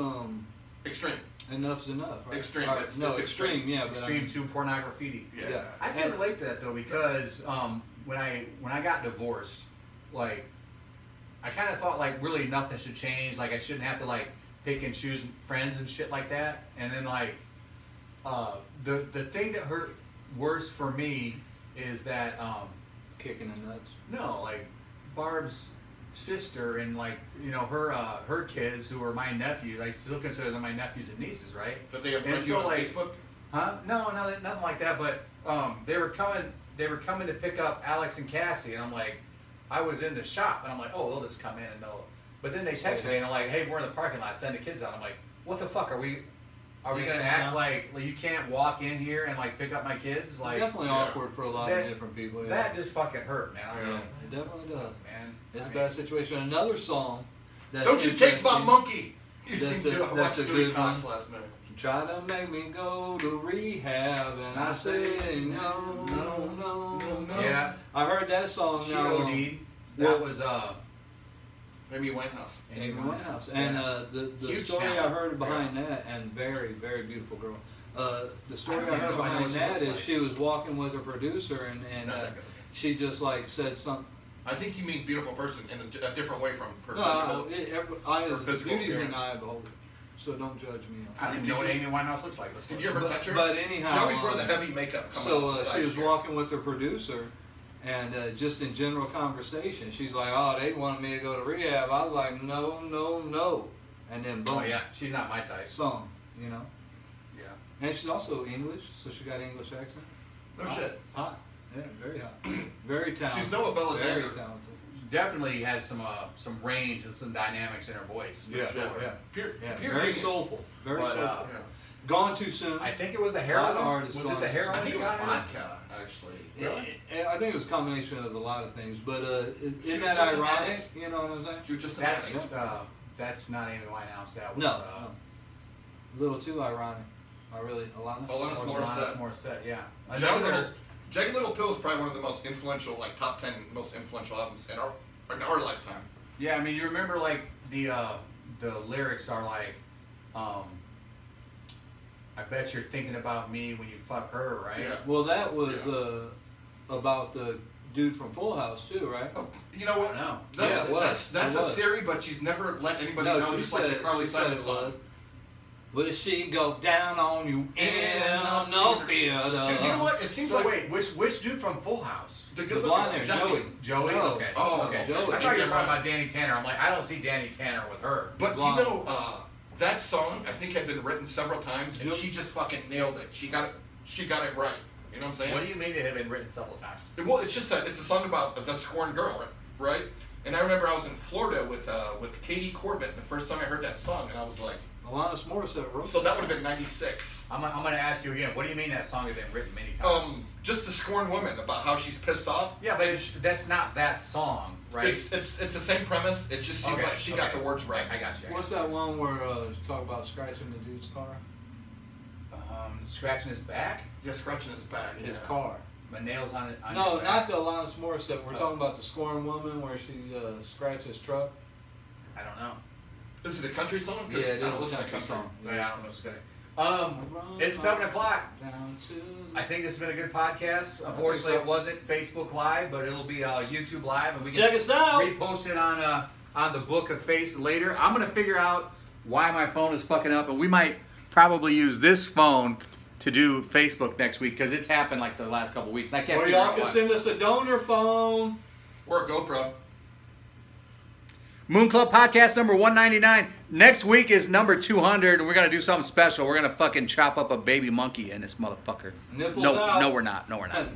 Extreme. Enough's enough. Right? Extreme. Right. It's extreme. Yeah, but Extreme to pornography. Yeah. I can relate to that though, because when I got divorced, like, I kind of thought like really nothing should change. Like, I shouldn't have to like pick and choose friends and shit like that. And then like the thing that hurt worse for me is that kicking the nuts. No, like Barb's sister and like, you know, her kids who are my nephews. I still consider them my nephews and nieces, right? But they have friends on Facebook? Huh? No, nothing like that. But they were coming to pick up Alex and Cassie, and I'm like, I was in the shop, and I'm like, oh, they'll just come in and they'll. But then they texted me and they're like, hey, we're in the parking lot, send the kids out. I'm like, what the fuck are we gonna act like you can't walk in here and like pick up my kids? Like, definitely awkward for a lot of different people. Yeah. That just fucking hurt, man. Yeah, it definitely does, man. It's a bad situation. Another song. That's Don't you take my monkey? You that's seem to watch Dewey Cox last night. Try to make me go to rehab, and I say no. Yeah, I heard that song. She OD'd. That was Amy Winehouse. Amy Winehouse. And the story I heard behind that, and very, very beautiful girl. The story I heard behind that is she was walking with her producer, and she just like said something. I think you mean beautiful person in a different way from her physical beauty's in the eye of the beholder. So don't judge me. I don't even know what Amy Winehouse looks like. Did you ever touch her? But anyhow, she always wore the heavy makeup. So she was walking with her producer, and just in general conversation, she's like, "Oh, they wanted me to go to rehab." I was like, "No," and then boom. Oh yeah, she's not my type. Song, you know. Yeah. And she's also English, so she got English accent. No shit. Hot. Yeah, very hot. Very talented. She's Noah Belladonna. Very talented. definitely had some range and some dynamics in her voice. For Yeah, sure. yeah. Pure Very genius. soulful. Very But, soulful. Gone too soon. I think it was the A lot heroin. of artists Was it gone the too heroin? I think it was that got her? vodka, actually. I think it was a combination of a lot of things, but She isn't was that just an ironic? addict. You know what I'm saying? She was just an That's addict. that's not Amy Winehouse. That was No, no. A little too ironic. Alanis Alanis Morissette. Yeah. Jagged Little Pill is probably one of the most influential, like top 10 most influential albums in our lifetime. Yeah, I mean, you remember like the lyrics are like, I bet you're thinking about me when you fuck her, right? Yeah. Well, that was about the dude from Full House too, right? Oh, you know what? No. That's a theory, but she's never let anybody know. she Just said, like the Carly she said Simon it song. was. Will she go down on you in no theater? Dude, you know what? It seems like wait, which dude from Full House? the The good blonde looking hair, Jesse. Joey? No. Okay. Oh, okay. Joey. I thought you were talking about Danny Tanner. I'm like, I don't see Danny Tanner with her. But Blonde. you know, that song I think had been written several times, and she just fucking nailed it. She got it right. You know what I'm saying? What do you mean it had been written several times? Well, it's just it's a song about the scorned girl, right? And I remember I was in Florida with Katie Corbett the first time I heard that song, and I was like, Alanis Morissette wrote. so that would have been '96. I'm going to ask you again. What do you mean that song had been written many times? Just the scorned woman about how she's pissed off. Yeah, but that's not that song, right? It's the same premise. It just seems like she got the words right. I got you. What's that one where you talk about scratching the dude's car? Scratching his back? Yeah, scratching his back. His car. My nails on it. No, not the Alanis Morissette. We're talking about the scorned woman where she scratched his truck. I don't know. Is it a country song? 'Cause Yeah, it I is don't a listen to country song. Yeah, I don't know what's good. It's 7 o'clock. I think this has been a good podcast. Unfortunately, it wasn't Facebook Live, but it'll be YouTube Live, and we can Check us out. repost it on the Book of Face later. I'm gonna figure out why my phone is fucking up, and we might probably use this phone to do Facebook next week because it's happened like the last couple weeks. And I can't. Or figure y'all out can why. send us a donor phone. Or a GoPro. Moon Club podcast number 199. Next week is number 200, and we're gonna do something special. We're gonna fucking chop up a baby monkey in this motherfucker. Nipples no, out. no, we're not. No, we're not.